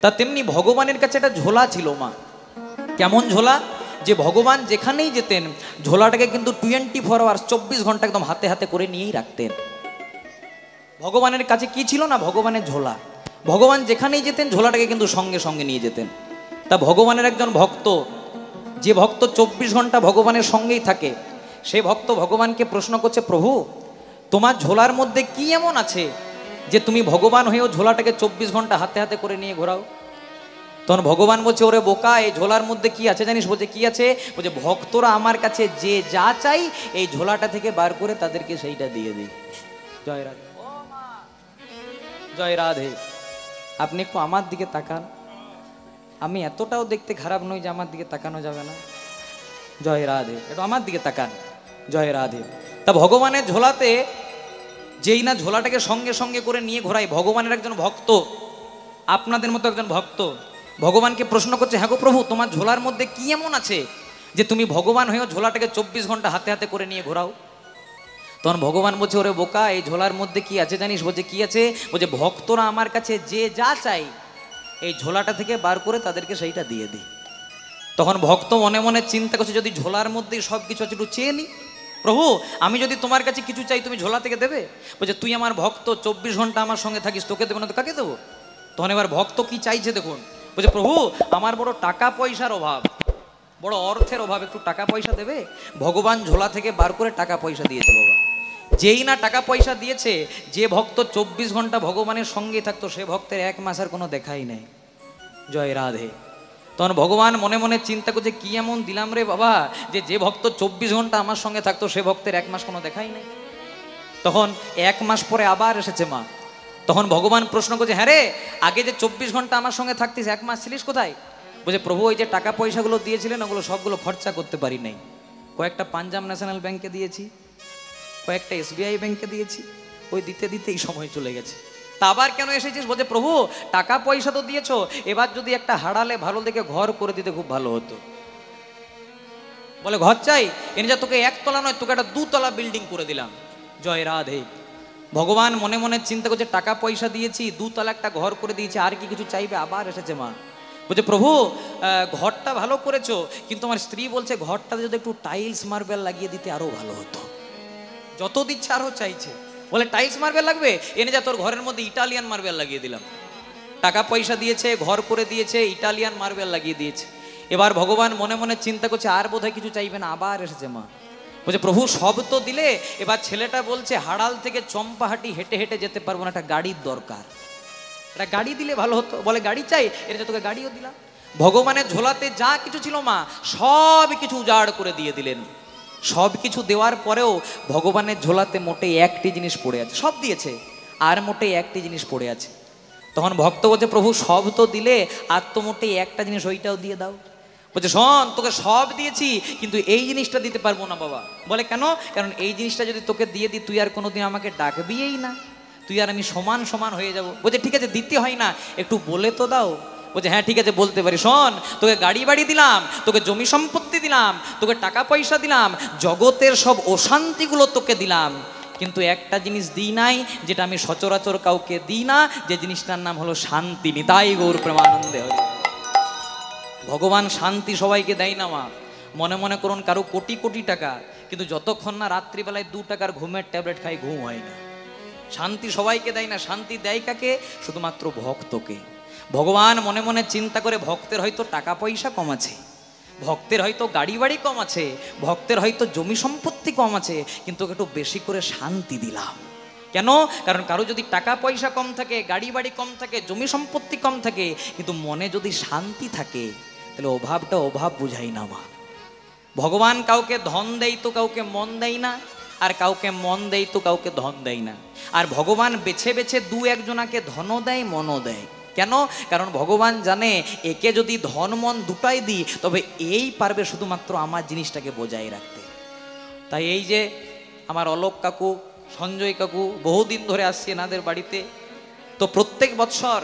তা তেমনি ভগবানের কাছে একটা ঝোলা ছিল মা। কেমন ঝোলা? যে ভগবান যেখানেই যেতেন ঝোলাটাকে কিন্তু 24 আওয়ার্স 24 ঘন্টা একদম হাতে হাতে করে নিয়েই রাখতেন। ভগবানের কাছে কি ছিল না? ভগবানের ঝোলা। ভগবান যেখানেই যেতেন ঝোলাটাকে কিন্তু সঙ্গে সঙ্গে নিয়ে যেতেন। তা ভগবানের একজন ভক্ত, যে ভক্ত 24 ঘন্টা ভগবানের সঙ্গেই থাকে, সেই ভক্ত ভগবানকে প্রশ্ন করছে, প্রভু তোমার ঝোলার মধ্যে কি এমন আছে যে তুমি ভগবান হয়েও ঝোলাটাকে 24 ঘন্টা হাতে হাতে করে নিয়ে ঘোরাও? তখন ভগবান বলছে, ওরে বোকা, এই ঝোলার মধ্যে কি আছে জানিস? বলছে কি আছে? বলছে ভক্তরা আমার কাছে যে যা চাই এই ঝোলাটা থেকে বার করে তাদেরকে সেইটা দিয়ে দিই। জয় রাধে, জয় রাধে। আপনি একটু আমার দিকে তাকান, আমি এতটাও দেখতে খারাপ নই যে আমার দিকে তাকানো যাবে না। জয় রাধে, একটু আমার দিকে তাকান। জয় রাধে। তা ভগবানের ঝোলাতে যেই না ঝোলাটাকে সঙ্গে সঙ্গে করে নিয়ে ঘোরাই, ভগবানের একজন ভক্ত, আপনাদের মতো একজন ভক্ত ভগবানকে প্রশ্ন করছে, হ্যাঁ গো প্রভু তোমার ঝোলার মধ্যে কি এমন আছে যে তুমি ভগবান হয়েও ঝোলাটাকে 24 ঘন্টা হাতে হাতে করে নিয়ে ঘোরাও? তখন ভগবান বলছে, ওরে বোকা, এই ঝোলার মধ্যে কি আছে জানিস? বলছে কি আছে? বলছে ভক্তরা আমার কাছে যে যা চাই এই ঝোলাটা থেকে বার করে তাদেরকে সেইটা দিয়ে দিই। তখন ভক্ত মনে মনে চিন্তা করছে, যদি ঝোলার মধ্যেই সব কিছু আছে একটু চেয়ে নি। প্রভু আমি যদি তোমার কাছে কিছু চাই তুমি ঝোলা থেকে দেবে? বলছে তুই আমার ভক্ত, 24 ঘন্টা আমার সঙ্গে থাকিস, তোকে দেবো না তো কাকে দেবো? তখন এবার ভক্ত কি চাইছে দেখুন। বলছে প্রভু আমার বড় টাকা পয়সার অভাব, বড় অর্থের অভাব, একটু টাকা পয়সা দেবে? ভগবান ঝোলা থেকে বার করে টাকা পয়সা দিয়েছে বাবা। যেই না টাকা পয়সা দিয়েছে, যে ভক্ত 24 ঘন্টা ভগবানের সঙ্গে থাকতো সে ভক্তের 1 মাসের কোনো দেখাই নেই। জয় রাধে। তখন ভগবান মনে মনে চিন্তা করছে, কি এমন দিলাম রে বাবা যে ভক্ত 24 ঘন্টা আমার সঙ্গে থাকতো সে ভক্তের 1 মাস কোনো দেখাই নেই। তখন 1 মাস পরে আবার এসেছে মা। তখন ভগবান প্রশ্ন করছে, হ্যাঁ রে আগে যে 24 ঘন্টা আমার সঙ্গে থাকতিস 1 মাস ছিলিস কোথায়? বলছে প্রভু ওই যে টাকা পয়সাগুলো দিয়েছিলেন ওগুলো সবগুলো খরচা করতে পারি নাই। কয়েকটা পাঞ্জাব ন্যাশনাল ব্যাংকে দিয়েছি, কয়েকটা SBI ব্যাংকে দিয়েছি, ওই দিতে দিতেই সময় চলে গেছে। তা আবার কেন এসেছিস? বলছে প্রভু টাকা পয়সা তো দিয়েছো, এবার যদি একটা হাড়ালে ভালো দেখে ঘর করে দিতে খুব ভালো হতো। বলে ঘর চাই? এনে যা তোকে 1 তলা নয় তোকে একটা 2 তলা বিল্ডিং করে দিলাম। জয় রাধে। ভগবান মনে মনে চিন্তা করছে, টাকা পয়সা দিয়েছি, 2 তলা একটা ঘর করে দিয়েছি, আর কি কিছু চাইবে? আবার এসেছে মা। বলছে প্রভু ঘরটা ভালো করেছো, কিন্তু আমার স্ত্রী বলছে ঘরটাতে যদি একটু টাইলস মার্বেল লাগিয়ে দিতে আরো ভালো হতো। যত দিচ্ছে আরো চাইছে। বলে টাইলস মার্বেল লাগবে? এনে যা তোর ঘরের মধ্যে ইটালিয়ান মার্বেল লাগিয়ে দিলাম। টাকা পয়সা দিয়েছে, ঘর করে দিয়েছে, ইটালিয়ান মার্বেল লাগিয়ে দিয়েছে। এবার ভগবান মনে মনে চিন্তা করছে আর বোধহয় কিছু চাইবে না। আবার এসেছে মা। বলছে প্রভু সব তো দিলে, এবার ছেলেটা বলছে হাড়াল থেকে চম্পাহাটি হেঁটে হেঁটে যেতে পারবো না, একটা গাড়ির দরকার, একটা গাড়ি দিলে ভালো হতো। বলে গাড়ি চাই? এর যে তোকে গাড়িও দিলাম। ভগবানের ঝোলাতে যা কিছু ছিল মা সব কিছু উজাড় করে দিয়ে দিলেন। সব কিছু দেওয়ার পরেও ভগবানের ঝোলাতে মোটে একটি জিনিস পড়ে আছে। সব দিয়েছে আর মোটে একটি জিনিস পড়ে আছে। তখন ভক্ত বলছে প্রভু সব তো দিলে, আর তো মোটে একটা জিনিস, ওইটাও দিয়ে দাও। বলছে শোন তোকে সব দিয়েছি কিন্তু এই জিনিসটা দিতে পারবো না বাবা। বলে কেন? কারণ এই জিনিসটা যদি তোকে দিয়ে দিই তুই আর কোনোদিন আমাকে ডাকবিই না, তুই আর আমি সমান সমান হয়ে যাব। বলছে ঠিক আছে দিতে হয় না, একটু বলে তো দাও। বলছে হ্যাঁ ঠিক আছে বলতে পারি। শোন তোকে গাড়ি বাড়ি দিলাম, তোকে জমি সম্পত্তি দিলাম, তোকে টাকা পয়সা দিলাম, জগতের সব অশান্তিগুলো তোকে দিলাম, কিন্তু একটা জিনিস দিই নাই যেটা আমি সচরাচর কাউকে দিই না, যে জিনিসটার নাম হলো শান্তি। নিতাই গৌর প্রেমানন্দে হরি। ভগবান শান্তি সবাইকে দেয় না মা। মনে মনে করুন কারো কোটি কোটি টাকা, কিন্তু যতক্ষণ না রাত্রিবেলায় 2 টাকার ঘুমের ট্যাবলেট খাই ঘুম হয় না। শান্তি সবাইকে দেয় না, শান্তি দেয় কাকে? শুধুমাত্র ভক্তকে। ভগবান মনে মনে চিন্তা করে ভক্তের হয়তো টাকা পয়সা কম আছে, ভক্তের হয়তো গাড়ি বাড়ি কম আছে, ভক্তের হয়তো জমি সম্পত্তি কম আছে, কিন্তু একটু বেশি করে শান্তি দিলাম। কেন? কারণ কারো যদি টাকা পয়সা কম থাকে, গাড়ি বাড়ি কম থাকে, জমি সম্পত্তি কম থাকে, কিন্তু মনে যদি শান্তি থাকে তাহলে অভাবটা অভাব বুঝাই না মা। ভগবান কাউকে ধন দেয় তো কাউকে মন দেয় না, আর কাউকে মন দেয় তো কাউকে ধন দেয় না। আর ভগবান বেছে বেছে 2-1 জনাকে ধনও দেয় মনও দেয়। কেন? কারণ ভগবান জানে একে যদি ধন মন দুটাই দিই তবে এই পারবে শুধুমাত্র আমার জিনিসটাকে বজায় রাখতে। তাই এই যে আমার অলোক কাকু, সঞ্জয় কাকু বহুদিন ধরে আসছে এনাদের বাড়িতে, তো প্রত্যেক বৎসর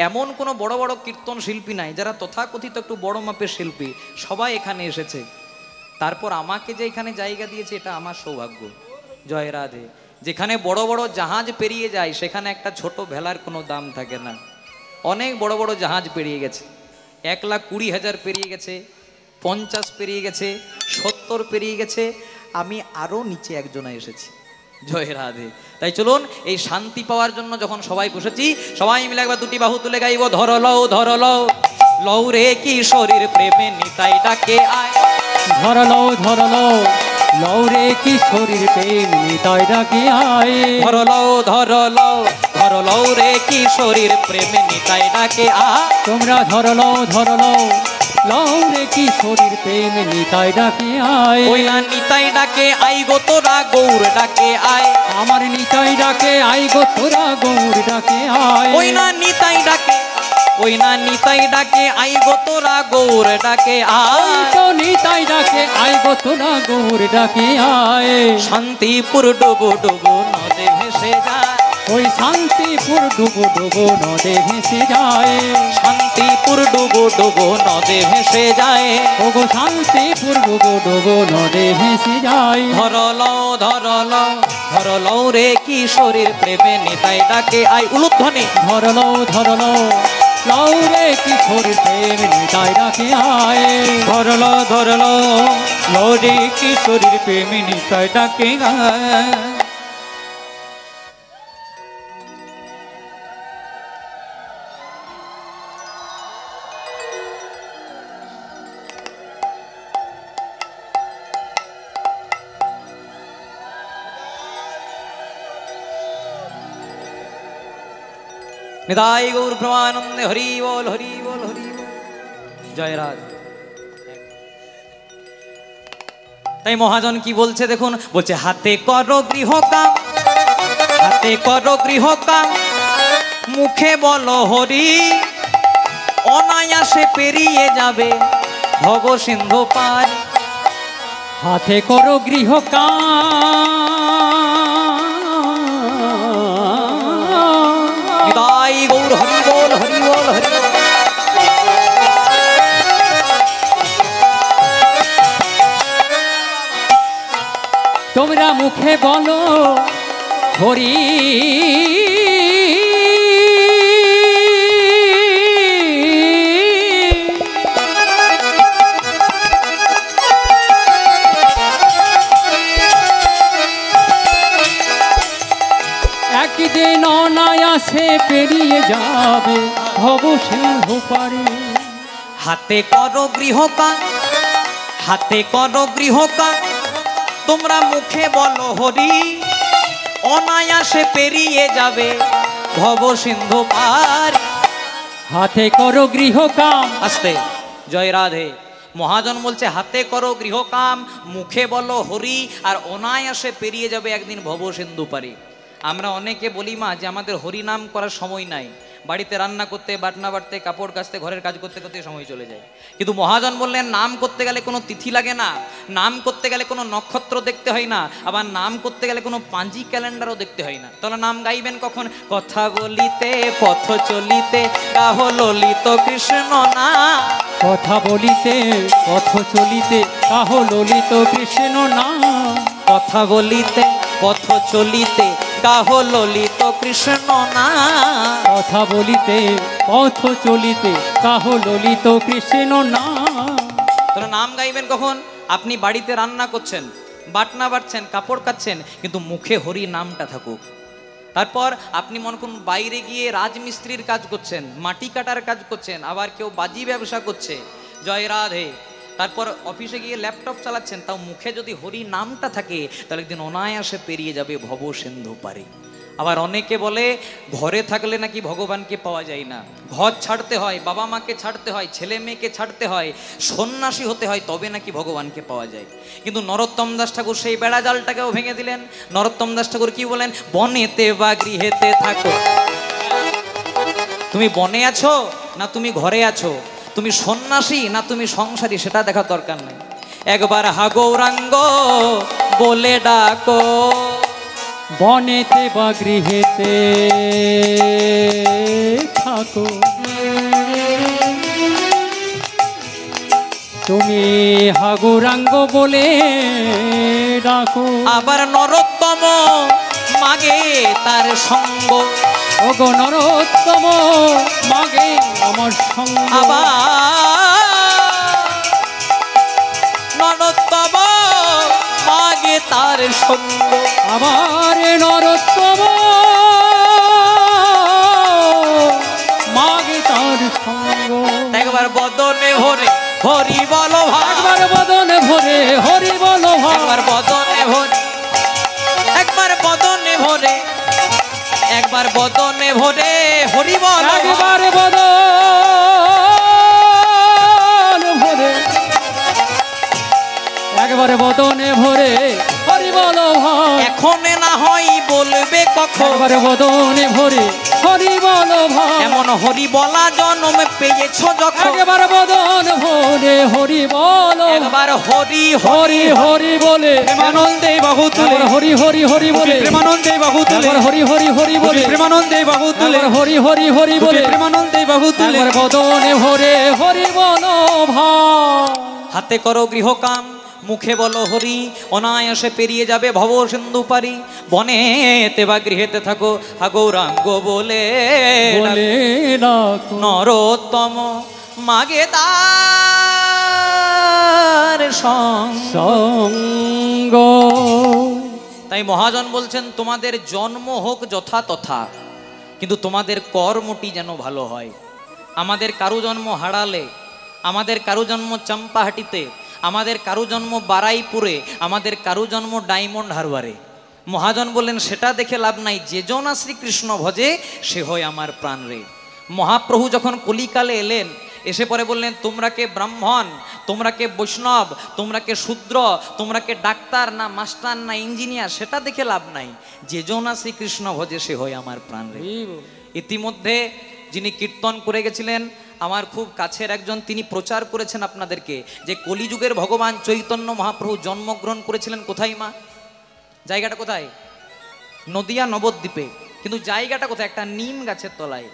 এমন কোনো বড় বড় কীর্তন শিল্পী নাই যারা তথাকথিত একটু বড় মাপের শিল্পী, সবাই এখানে এসেছে। তারপর আমাকে যে এখানে জায়গা দিয়েছে এটা আমার সৌভাগ্য। জয় রাধে। যেখানে বড় বড় জাহাজ পেরিয়ে যায় সেখানে একটা ছোট ভেলার কোনো দাম থাকে না। অনেক বড় বড় জাহাজ পেরিয়ে গেছে, 1,20,000 পেরিয়ে গেছে, 50 পেরিয়ে গেছে, 70 পেরিয়ে গেছে, আমি আরও নিচে একজনা এসেছি। জয় রাধে। তাই চলুন এই শান্তি পাওয়ার জন্য যখন সবাই বসেছি, সবাই মিলে একবার দুটি বাহু তুলে গাইব, ধর লও ধর লও, লও রে কি শরীর প্রেমে নিতাই ডাকে আয়। ধর লও ধর লও, লও রে কি শরীর প্রেম নিতাই ডাকে আয়। ধর লও ধর লও, ধর লও রে কি শরীর প্রেমে নিতাই ডাকে আয়। তোমরা ধর লও ধর লও, লও রে কি শরীর প্রেম নিতাই ডাকে আয়। ওই না নিতাই ডাকে আই গো তোরা গৌর ডাকে আয়। আমার নিতাই ডাকে আই গো তোরা গৌর ডাকে আয়। ওই না নিতাই ডাকে, ওই না নিতাই ডাকে আই গো তোরা গৌর ডাকে আয়। তো নিতাই ডাকে আই গো তোরা গৌর ডাকে আয়। শান্তিপুর ডুবো ডুবো নদে ভেসে যায়, ওই শান্তিপুর ডুবো ডুবো নদে ভেসে যায়। শান্তিপুর ডুবো ডুবো নদে ভেসে যায়। ওগো শান্তিপুর ডুবো ডুবো নদে ভেসে যায়। ধর লও ধর লও, ধর লও রে কি শরীর প্রেমে নিতাই ডাকে আই। উলুধ্বনি ধর লও ধর লও, লও রে কি শরীর প্রেম নিতাই ডাকে আয়। ধর লও ধর লও, লও রে কি শরীর প্রেমে নিতাই ডাকে আয়। নিতাই গৌর প্রেমানন্দে হরি বল হরি বল হরি বল। জয় রাধে। তাই মহাজন কি বলছে দেখুন, বলছে হাতে করো গৃহকাম, হাতে করো গৃহকাম, মুখে বলো হরি, অনায়াসে পেরিয়ে যাবে ভব সিন্ধু পার। হাতে করো গৃহকাম, নিতাই গৌর হরি বল হরি বল হরি বল। তোমরা মুখে বলো হরি, একদিন অনায়াসে পেরিয়ে যাবে ভব সিন্ধু পারে। হাতে করো গৃহকাম, হাতে করো গৃহকাম, তোমরা মুখে বলো হরি, অনায়াসে পেরিয়ে যাবে ভব সিন্ধু পার। হাতে করো গৃহকাম, আস্তে জয় রাধে। মহাজন বলছে হাতে করো গৃহকাম, মুখে বলো হরি, আর অনায়াসে পেরিয়ে যাবে একদিন ভব সিন্ধু পারে। আমরা অনেকে বলি মা যে আমাদের হরি নাম করার সময় নাই, বাড়িতে রান্না করতে, বাটনা বাটতে, কাপড় কাচতে, ঘরের কাজ করতে করতে সময় চলে যায়। কিন্তু মহাজন বললেন নাম করতে গেলে কোনো তিথি লাগে না, নাম করতে গেলে কোনো নক্ষত্র দেখতে হয় না, আবার নাম করতে গেলে কোনো পাঁজি ক্যালেন্ডারও দেখতে হয় না। তাহলে নাম গাইবেন কখন? কথা বলিতে পথ চলিতে গাহ ললিত কৃষ্ণ না। কথা বলিতে পথ চলিতে কাহ ললিত কৃষ্ণ না। কথা বলিতে পথ চলিতে গাহ ললিত কৃষ্ণ না। কথা বলিতে পথ চলিতে কাহ ললিত কৃষ্ণ না। তাহলে নাম গাইবেন কখন? আপনি বাড়িতে রান্না করছেন, বাটনা বাটছেন, কাপড় কাচ্ছেন, কিন্তু মুখে হরি নামটা থাকুক। তারপর আপনি মনে করুন বাইরে গিয়ে রাজমিস্ত্রির কাজ করছেন, মাটি কাটার কাজ করছেন, আবার কেউ বাজি ব্যবসা করছে, জয় রাধে। তারপর অফিসে গিয়ে ল্যাপটপ চালাচ্ছেন, তাও মুখে যদি হরি নামটা থাকে তাহলে একদিন অনায়াসে পেরিয়ে যাবে ভব সিন্ধু পারে। আবার অনেকে বলে ঘরে থাকলে নাকি ভগবানকে পাওয়া যায় না, ঘর ছাড়তে হয়, বাবা মাকে ছাড়তে হয়, ছেলে মেয়েকে ছাড়তে হয়, সন্ন্যাসী হতে হয়, তবে নাকি ভগবানকে পাওয়া যায়। কিন্তু নরোত্তম দাস ঠাকুর সেই বেড়া জালটাকেও ভেঙে দিলেন। নরোত্তম দাস ঠাকুর কি বলেন? বনেতে বা গৃহেতে থাকো, তুমি বনে আছো না তুমি ঘরে আছো, তুমি সন্ন্যাসী না তুমি সংসারী, সেটা দেখার দরকার নেই। একবার হা গৌরাঙ্গ বলে ডাকো, বনেতে বা গৃহেতে থাকো, তুমি হা গৌরাঙ্গ বলে ডাকো। আবার নরোত্তম মাগে তার সঙ্গ, ওগো নরোত্তম মাগে আমার সঙ্গ আবার নরোত্তম মাগে তার সঙ্গ আবার নরোত্তম মাগে তার সঙ্গ একবার বদনে ভরে হরি বল ভাই একবার বদনে ভরে হরি বল ভাই একবার বদনে ভরে একবার বদনে ভরে একবার বদনে ভরে হরি বল একবার বদন ভরে একবারে বদনে ভরে হরি বল ভাই এখন না হয় বলবে কখন একবারে বদনে ভরে হরি বল ভাই এমন হরি বলা জন্ম পেয়েছ যখন একবার বদন ভরে হরি বল একবার হরি হরি হরি বলে প্রেমানন্দে বাহু তুলে একবার হরি হরি হরি বলে প্রেমানন্দে বাহু তুলে একবার হরি হরি হরি বলে প্রেমানন্দে বাহু তুলে একবার হরি হরি হরি বলে প্রেমানন্দে বাহু তুলে একবার বদনে ভরে হরি বল ভাই হাতে করো গৃহকাম মুখে বলো হরি অনায়াসে পেরিয়ে যাবে ভব সিন্ধু পারি বনেতে বা গৃহেতে থাকো হা গৌরাঙ্গ বলে বলে ডাকো নরোত্তম মাগে তার সঙ্গ সঙ্গ তাই মহাজন বলছেন তোমাদের জন্ম হোক যথা তথা কিন্তু তোমাদের কর্মটি যেন ভালো হয় আমাদের কারু জন্ম হারালে আমাদের কারু জন্ম চম্পাহাটিতে আমাদের কারু জন্ম বারাইপুরে আমাদের কারু জন্ম ডায়মন্ড হারবারে মহাজন বললেন সেটা দেখে লাভ নাই যে জন শ্রীকৃষ্ণ ভজে সে হয় আমার প্রাণ রে মহাপ্রভু যখন কলিকালে এলেন এসে পরে বললেন তোমরা কে ব্রাহ্মণ তোমরা কে বৈষ্ণব তোমরা কে শূদ্র তোমরা কে ডাক্তার না মাস্টার না ইঞ্জিনিয়ার সেটা দেখে লাভ নাই যে জন শ্রীকৃষ্ণ ভজে সে হয় আমার প্রাণ রে ইতিমধ্যে যিনি কীর্তন করে গেছিলেন আমার খুব কাছের একজন তিনি প্রচার করেছেন আপনাদেরকে যে কলিযুগের ভগবান চৈতন্য মহাপ্রভু জন্মগ্রহণ করেছিলেন কোথায় মা জায়গাটা কোথায় নদিয়া নবদ্বীপে কিন্তু জায়গাটা কোথায় একটা নিম গাছের তলায়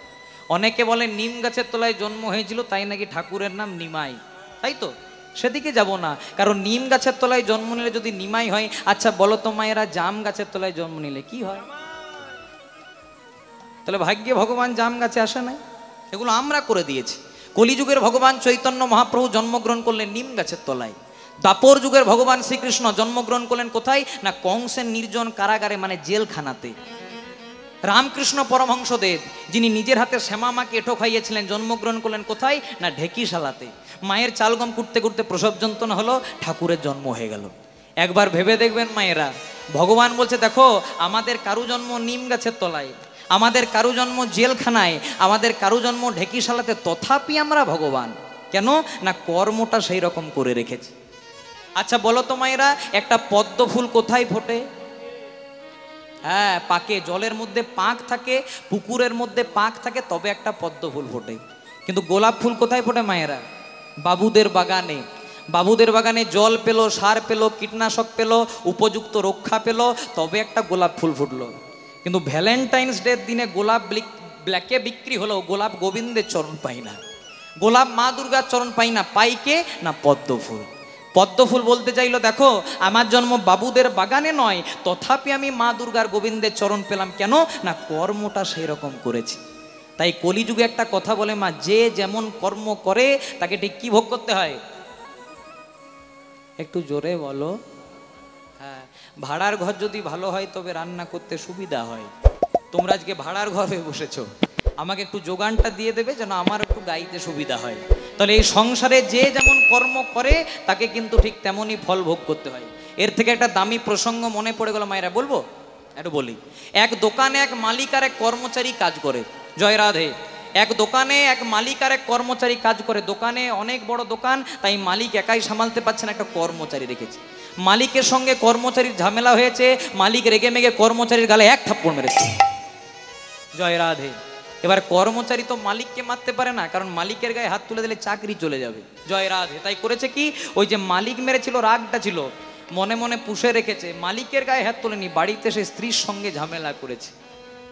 অনেকে বলে নিম গাছের তলায় জন্ম হয়েছিল তাই নাকি ঠাকুরের নাম নিমাই তাই তো সেদিকে যাব না কারণ নিম গাছের তলায় জন্ম নিলে যদি নিমাই হয় আচ্ছা বলো তো মায়েরা জাম গাছের তলায় জন্ম নিলে কি হয় তাহলে ভাগ্যে ভগবান জাম গাছে আসে নাই এগুলো আমরা করে দিয়েছি কলিযুগের ভগবান চৈতন্য মহাপ্রভু জন্মগ্রহণ করলেন নিম গাছের তলায় দাপর যুগের ভগবান শ্রীকৃষ্ণ জন্মগ্রহণ করলেন কোথায় না কংসের নির্জন কারাগারে মানে জেলখানাতে রামকৃষ্ণ পরমহংসদেব যিনি নিজের হাতে শ্যামা মাকে এঁঠো খাইয়েছিলেন জন্মগ্রহণ করলেন কোথায় না ঢেকিশালাতে মায়ের চালগম কুটতে কুটতে প্রসব যন্ত্রণা হলো ঠাকুরের জন্ম হয়ে গেল একবার ভেবে দেখবেন মায়েরা ভগবান বলছে দেখো আমাদের কারু জন্ম নিম গাছের তলায় আমাদের কারু জন্ম জেলখানায় আমাদের কারু জন্ম ঢেকিশালাতে তথাপি আমরা ভগবান কেন না কর্মটা সেই রকম করে রেখেছি আচ্ছা বলো তো মায়েরা একটা পদ্ম ফুল কোথায় ফোটে হ্যাঁ পাকে জলের মধ্যে পাক থাকে পুকুরের মধ্যে পাক থাকে তবে একটা পদ্ম ফুল ফোটে কিন্তু গোলাপ ফুল কোথায় ফোটে মায়েরা বাবুদের বাগানে বাবুদের বাগানে জল পেলো সার পেলো কীটনাশক পেলো উপযুক্ত রক্ষা পেলো তবে একটা গোলাপ ফুল ফুটলো কিন্তু ভ্যালেন্টাইন্স ডের দিনে গোলাপ ব্ল্যাকে বিক্রি হলো গোলাপ গোবিন্দের চরণ পাই না গোলাপ মা দুর্গার চরণ পাই না পাই কে না পদ্ম ফুল পদ্ম ফুল বলতে চাইলো দেখো আমার জন্ম বাবুদের বাগানে নয় তথাপি আমি মা দুর্গার গোবিন্দের চরণ পেলাম কেন না কর্মটা সেই রকম করেছি তাই কলিযুগে একটা কথা বলে মা যে যেমন কর্ম করে তাকে ঠিক কি ভোগ করতে হয় একটু জোরে বলো হ্যাঁ ভাড়ার ঘর যদি ভালো হয় তবে রান্না করতে সুবিধা হয় তোমরা আজকে ভাড়ার ঘরে বসেছো আমাকে একটু যোগানটা দিয়ে দেবে যেন আমার একটু গাইতে সুবিধা হয় তাহলে এই সংসারে যে যেমন কর্ম করে তাকে কিন্তু ঠিক তেমনই ফল ভোগ করতে হয় এর থেকে একটা দামি প্রসঙ্গ মনে পড়ে গেল মায়েরা বলবো একটু বলি এক দোকানে এক মালিক আর এক কর্মচারী কাজ করে জয় রাধে এক দোকানে এক মালিক আর এক কর্মচারী কাজ করে দোকানে অনেক বড় দোকান তাই মালিক একাই সামালতে পারছে না একটা কর্মচারী রেখেছে মালিকের সঙ্গে কর্মচারীর ঝামেলা হয়েছে মালিক রেগে মেগে কর্মচারীর গালে এক থাপ্পড় মেরেছে জয় রাধে এবার কর্মচারী তো মালিককে মারতে পারে না কারণ মালিকের গায়ে হাত তুলে দিলে চাকরি চলে যাবে জয় রাধে তাই করেছে কি ওই যে মালিক মেরেছিল রাগটা ছিল মনে মনে পুষে রেখেছে মালিকের গায়ে হাত তোলেনি বাড়িতে সে স্ত্রীর সঙ্গে ঝামেলা করেছে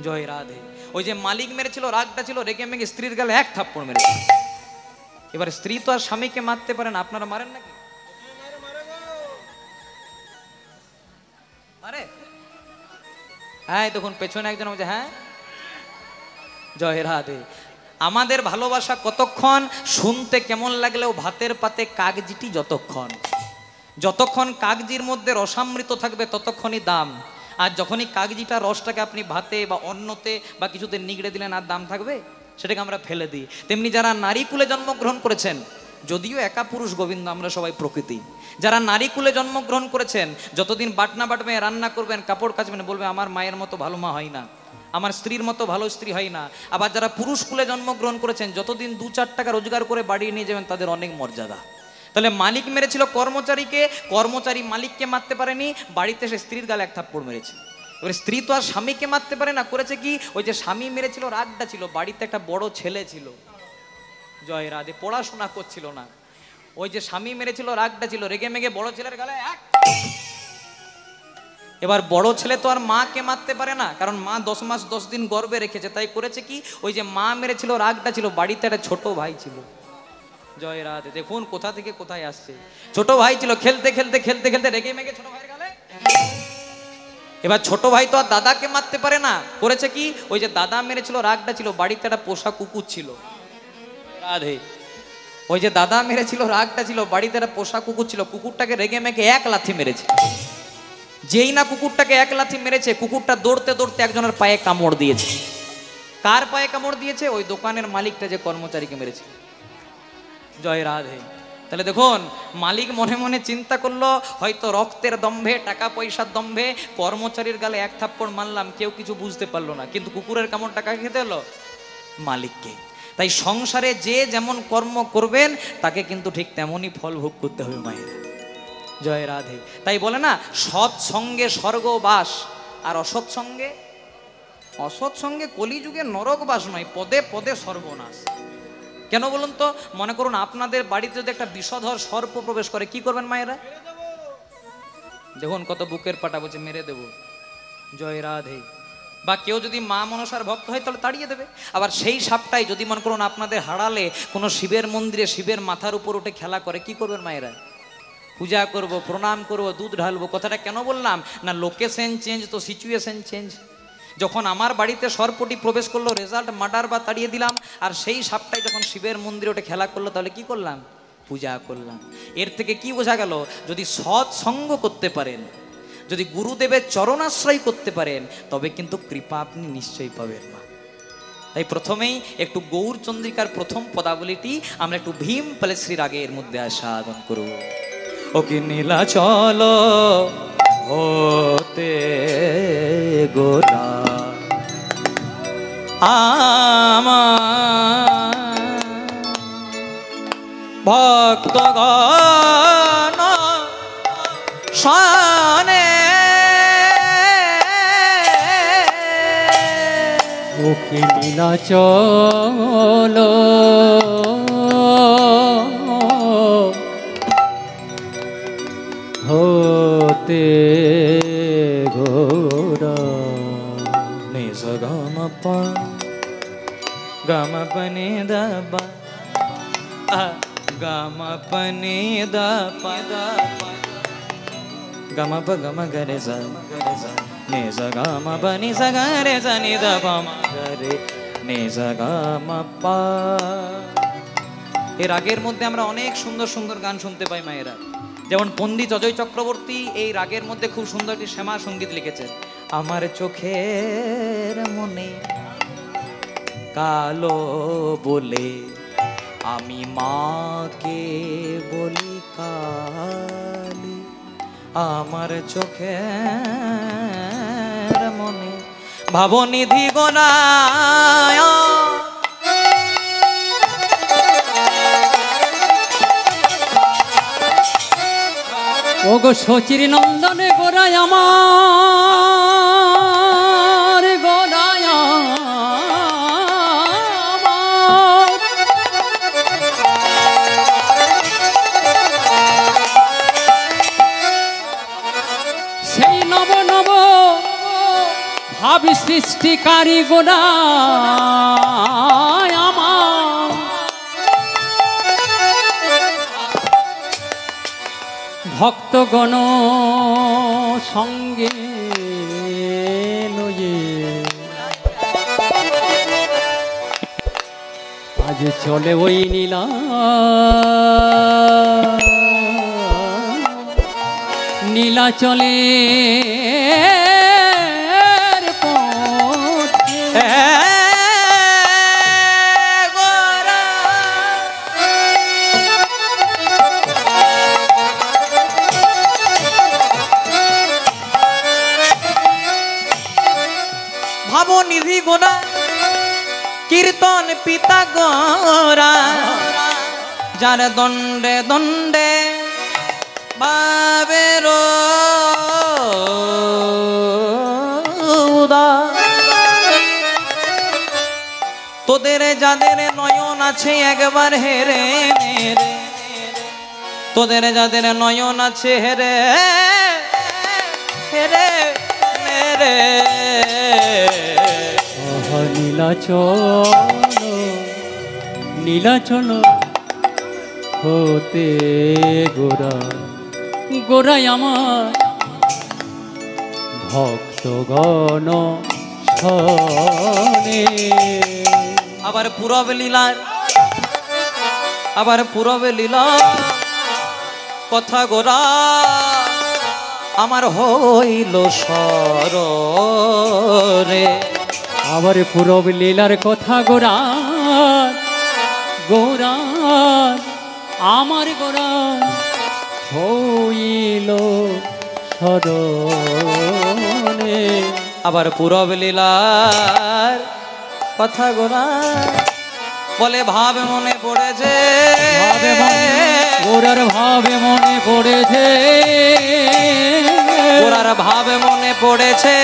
জয় রাধে ওই যে মালিক মেরেছিল রাগটা ছিল রেগে মেগে স্ত্রীর গালে এক থাপ্পড় মেরেছে এবার স্ত্রী তো আর স্বামীকে মারতে পারেন আপনারা মারেন নাকি আরে হ্যাঁ দেখুন পেছনে একজন বলছে হ্যাঁ জয় রাধে। আমাদের ভালোবাসা কতক্ষণ, শুনতে কেমন লাগলেও ভাতের পাতে কাগজিটি যতক্ষণ। যতক্ষণ কাগজির মধ্যে রসামৃত থাকবে ততক্ষণই দাম। আর যখনই কাগজিটা রসটাকে আপনি ভাতে বা অন্নতে বা কিছুতে নিগড়ে দিলেন, আর দাম থাকবে? সেটাকে আমরা ফেলে দিই। তেমনি যারা নারী কুলে জন্মগ্রহণ করেছেন, যদিও একা পুরুষ গোবিন্দ, আমরা সবাই প্রকৃতি, যারা নারী কুলে জন্মগ্রহণ করেছেন, যতদিন বাটনা বাটবে, রান্না করবেন, কাপড় কাচবেন, বলবে আমার মায়ের মতো ভালো মা হয় না, আমার স্ত্রীর মতো ভালো স্ত্রী হয় না। আবার যারা পুরুষ কুলে জন্মগ্রহণ করেছেন, যতদিন 2-4 টাকা রোজগার করে বাড়িয়ে নিয়ে যাবেন, তাদের অনেক মর্যাদা। তাহলে মালিক মেরেছিল কর্মচারীকে, কর্মচারী মালিককে মারতে পারেনি, বাড়িতে সে স্ত্রীর গালে এক থাপ্পড় মেরেছে। এবারে স্ত্রী তো আর স্বামীকে মারতে পারে না, করেছে কি, ওই যে স্বামী মেরেছিল, রাগটা ছিল, বাড়িতে একটা বড় ছেলে ছিল, জয় রাধে, পড়াশোনা করছিল না, ওই যে স্বামী মেরেছিল, রাগটা ছিল, রেগে মেগে বড় ছেলের গালে এক। এবার বড় ছেলে তো আর মাকে মারতে পারে না, কারণ মা 10 মাস 10 দিন গর্ভে রেখেছে, তাই করেছে কি, ওই যে মা মেরেছিল, রাগটা ছিল, বাড়িতে একটা ছোট ভাই ছিল, জয় রাধে। দেখুন কোথা থেকে কোথায় আসছে। ছোট ভাই ছিল, খেলতে খেলতে খেলতে খেলতে রেগে মেগে ছোট ভাইয়ের গালে। এবার ছোট ভাই তো আর দাদাকে মারতে পারে না, করেছে কি, ওই যে দাদা মেরেছিল, রাগটা ছিল, বাড়িতে একটা পোষা কুকুর ছিল, রাধে, ওই যে দাদা মেরেছিল, রাগটা ছিল, বাড়িতে একটা পোষা কুকুর ছিল, কুকুরটাকে রেগে মেগে এক লাথি মেরেছে। যেই না কুকুরটাকে এক লাথি মেরেছে, কুকুরটা দৌড়তে দৌড়তে একজনের পায়ে কামড় দিয়েছে। কার পায়ে কামড় দিয়েছে? ওই দোকানের মালিকটা যে কর্মচারীকে মেরেছে, জয় রাধে। তাহলে দেখুন, মালিক মনে মনে চিন্তা করলো, হয়তো রক্তের দম্ভে, টাকা পয়সার দম্ভে কর্মচারীর গালে এক থাপ্পড় মারলাম, কেউ কিছু বুঝতে পারলো না, কিন্তু কুকুরের কামড় টাকা খেতে হলো মালিককে। তাই সংসারে যে যেমন কর্ম করবেন, তাকে কিন্তু ঠিক তেমনই ফল ভোগ করতে হবে মায়েরা, জয় রাধে। তাই বলে না, সৎ সঙ্গে স্বর্গবাস, আর অসৎ সঙ্গে কলিযুগে নরকবাস নয়, পদে পদে সর্বনাশ। কেন বলুন তো? মনে করুন আপনাদের বাড়িতে যদি একটা বিষধর সর্প প্রবেশ করে, কি করবেন মায়েরা? দেখুন কত বুকের পাটা বলছে, মেরে দেব, জয় রাধে। বা কেউ যদি মা মনসার ভক্ত হয়, তাহলে তাড়িয়ে দেবে। আবার সেই সাপটাই যদি মনে করুন আপনাদের হারালে কোনো শিবের মন্দিরে শিবের মাথার উপর উঠে খেলা করে, কি করবেন মায়েরা? পূজা করব, প্রণাম করব, দুধ ঢালবো। কথাটা কেন বললাম না, লোকেশন চেঞ্জ তো সিচুয়েশন চেঞ্জ। যখন আমার বাড়িতে সর্পটি প্রবেশ করলো, রেজাল্ট মার্ডার বা তাড়িয়ে দিলাম। আর সেই সাপটাই যখন শিবের মন্দিরে ওঠে খেলা করলো, তাহলে কি করলাম? পূজা করলাম। এর থেকে কি বোঝা গেল? যদি সৎ সঙ্গ করতে পারেন, যদি গুরুদেবের চরণাশ্রয় করতে পারেন, তবে কিন্তু কৃপা আপনি নিশ্চয়ই পাবেন না। তাই প্রথমেই একটু গৌরচন্দ্রিকার প্রথম পদাবলীটি আমরা একটু ভীম পালেশ্রী রাগের মধ্যে আস্বাদন করব। ও কি নীলা চলো হতে গোরা আমার ভক্তগণ শানে, ওকে নীলা চলো হতে ঘোরা। নিজ গম পনে দবা, গম পনে দা গম প গম গরে জ নিজ গম পনি স গরে জ নি দ প ম গরে নিজ গম প। এর রাগের মধ্যে আমরা অনেক সুন্দর সুন্দর গান শুনতে পাই মায়েরা। যেমন পণ্ডিত অজয় চক্রবর্তী এই রাগের মধ্যে খুব সুন্দর একটি শ্যামা সঙ্গীত লিখেছেন। আমার চোখের মনে কালো বলে আমি মাকে বলি কালী, আমার চোখের মনে ভাবনিধি গোনায়। ওগো শচীর নন্দনে গোরায় আমার, গোরায় আমার। সেই নব নব ভাবি সৃষ্টিকারী গোরায় আমার। ভক্তগণ সঙ্গে লয়ে আজ চলে ওই নীলা নীলা চলে ভাবো নিধি গোরা কীর্তন পিতা গোরা যার দণ্ডে দণ্ডে বাবের তোদের যাদের নয়ন আছে একবার হেরে নেরে তোদের যাদের নয়ন আছে হেরে হেরে নেরে নীলাচল হতে গোরা গোরাই আমার ভক্তগণ শোনে। আবার পূরব লীলার আবার পূরব লীলা কথা গোরা আমার হইল সরে। আবার পূরব লীলার কথা গোরা গোরা আমার গোরা হইল সরণে। আবার পূরব লীলার কথা গোরা বলে ভাবে মনে পড়েছে ভাবে মনে গোরার ভাবে মনে পড়েছে গোরার ভাবে মনে পড়েছে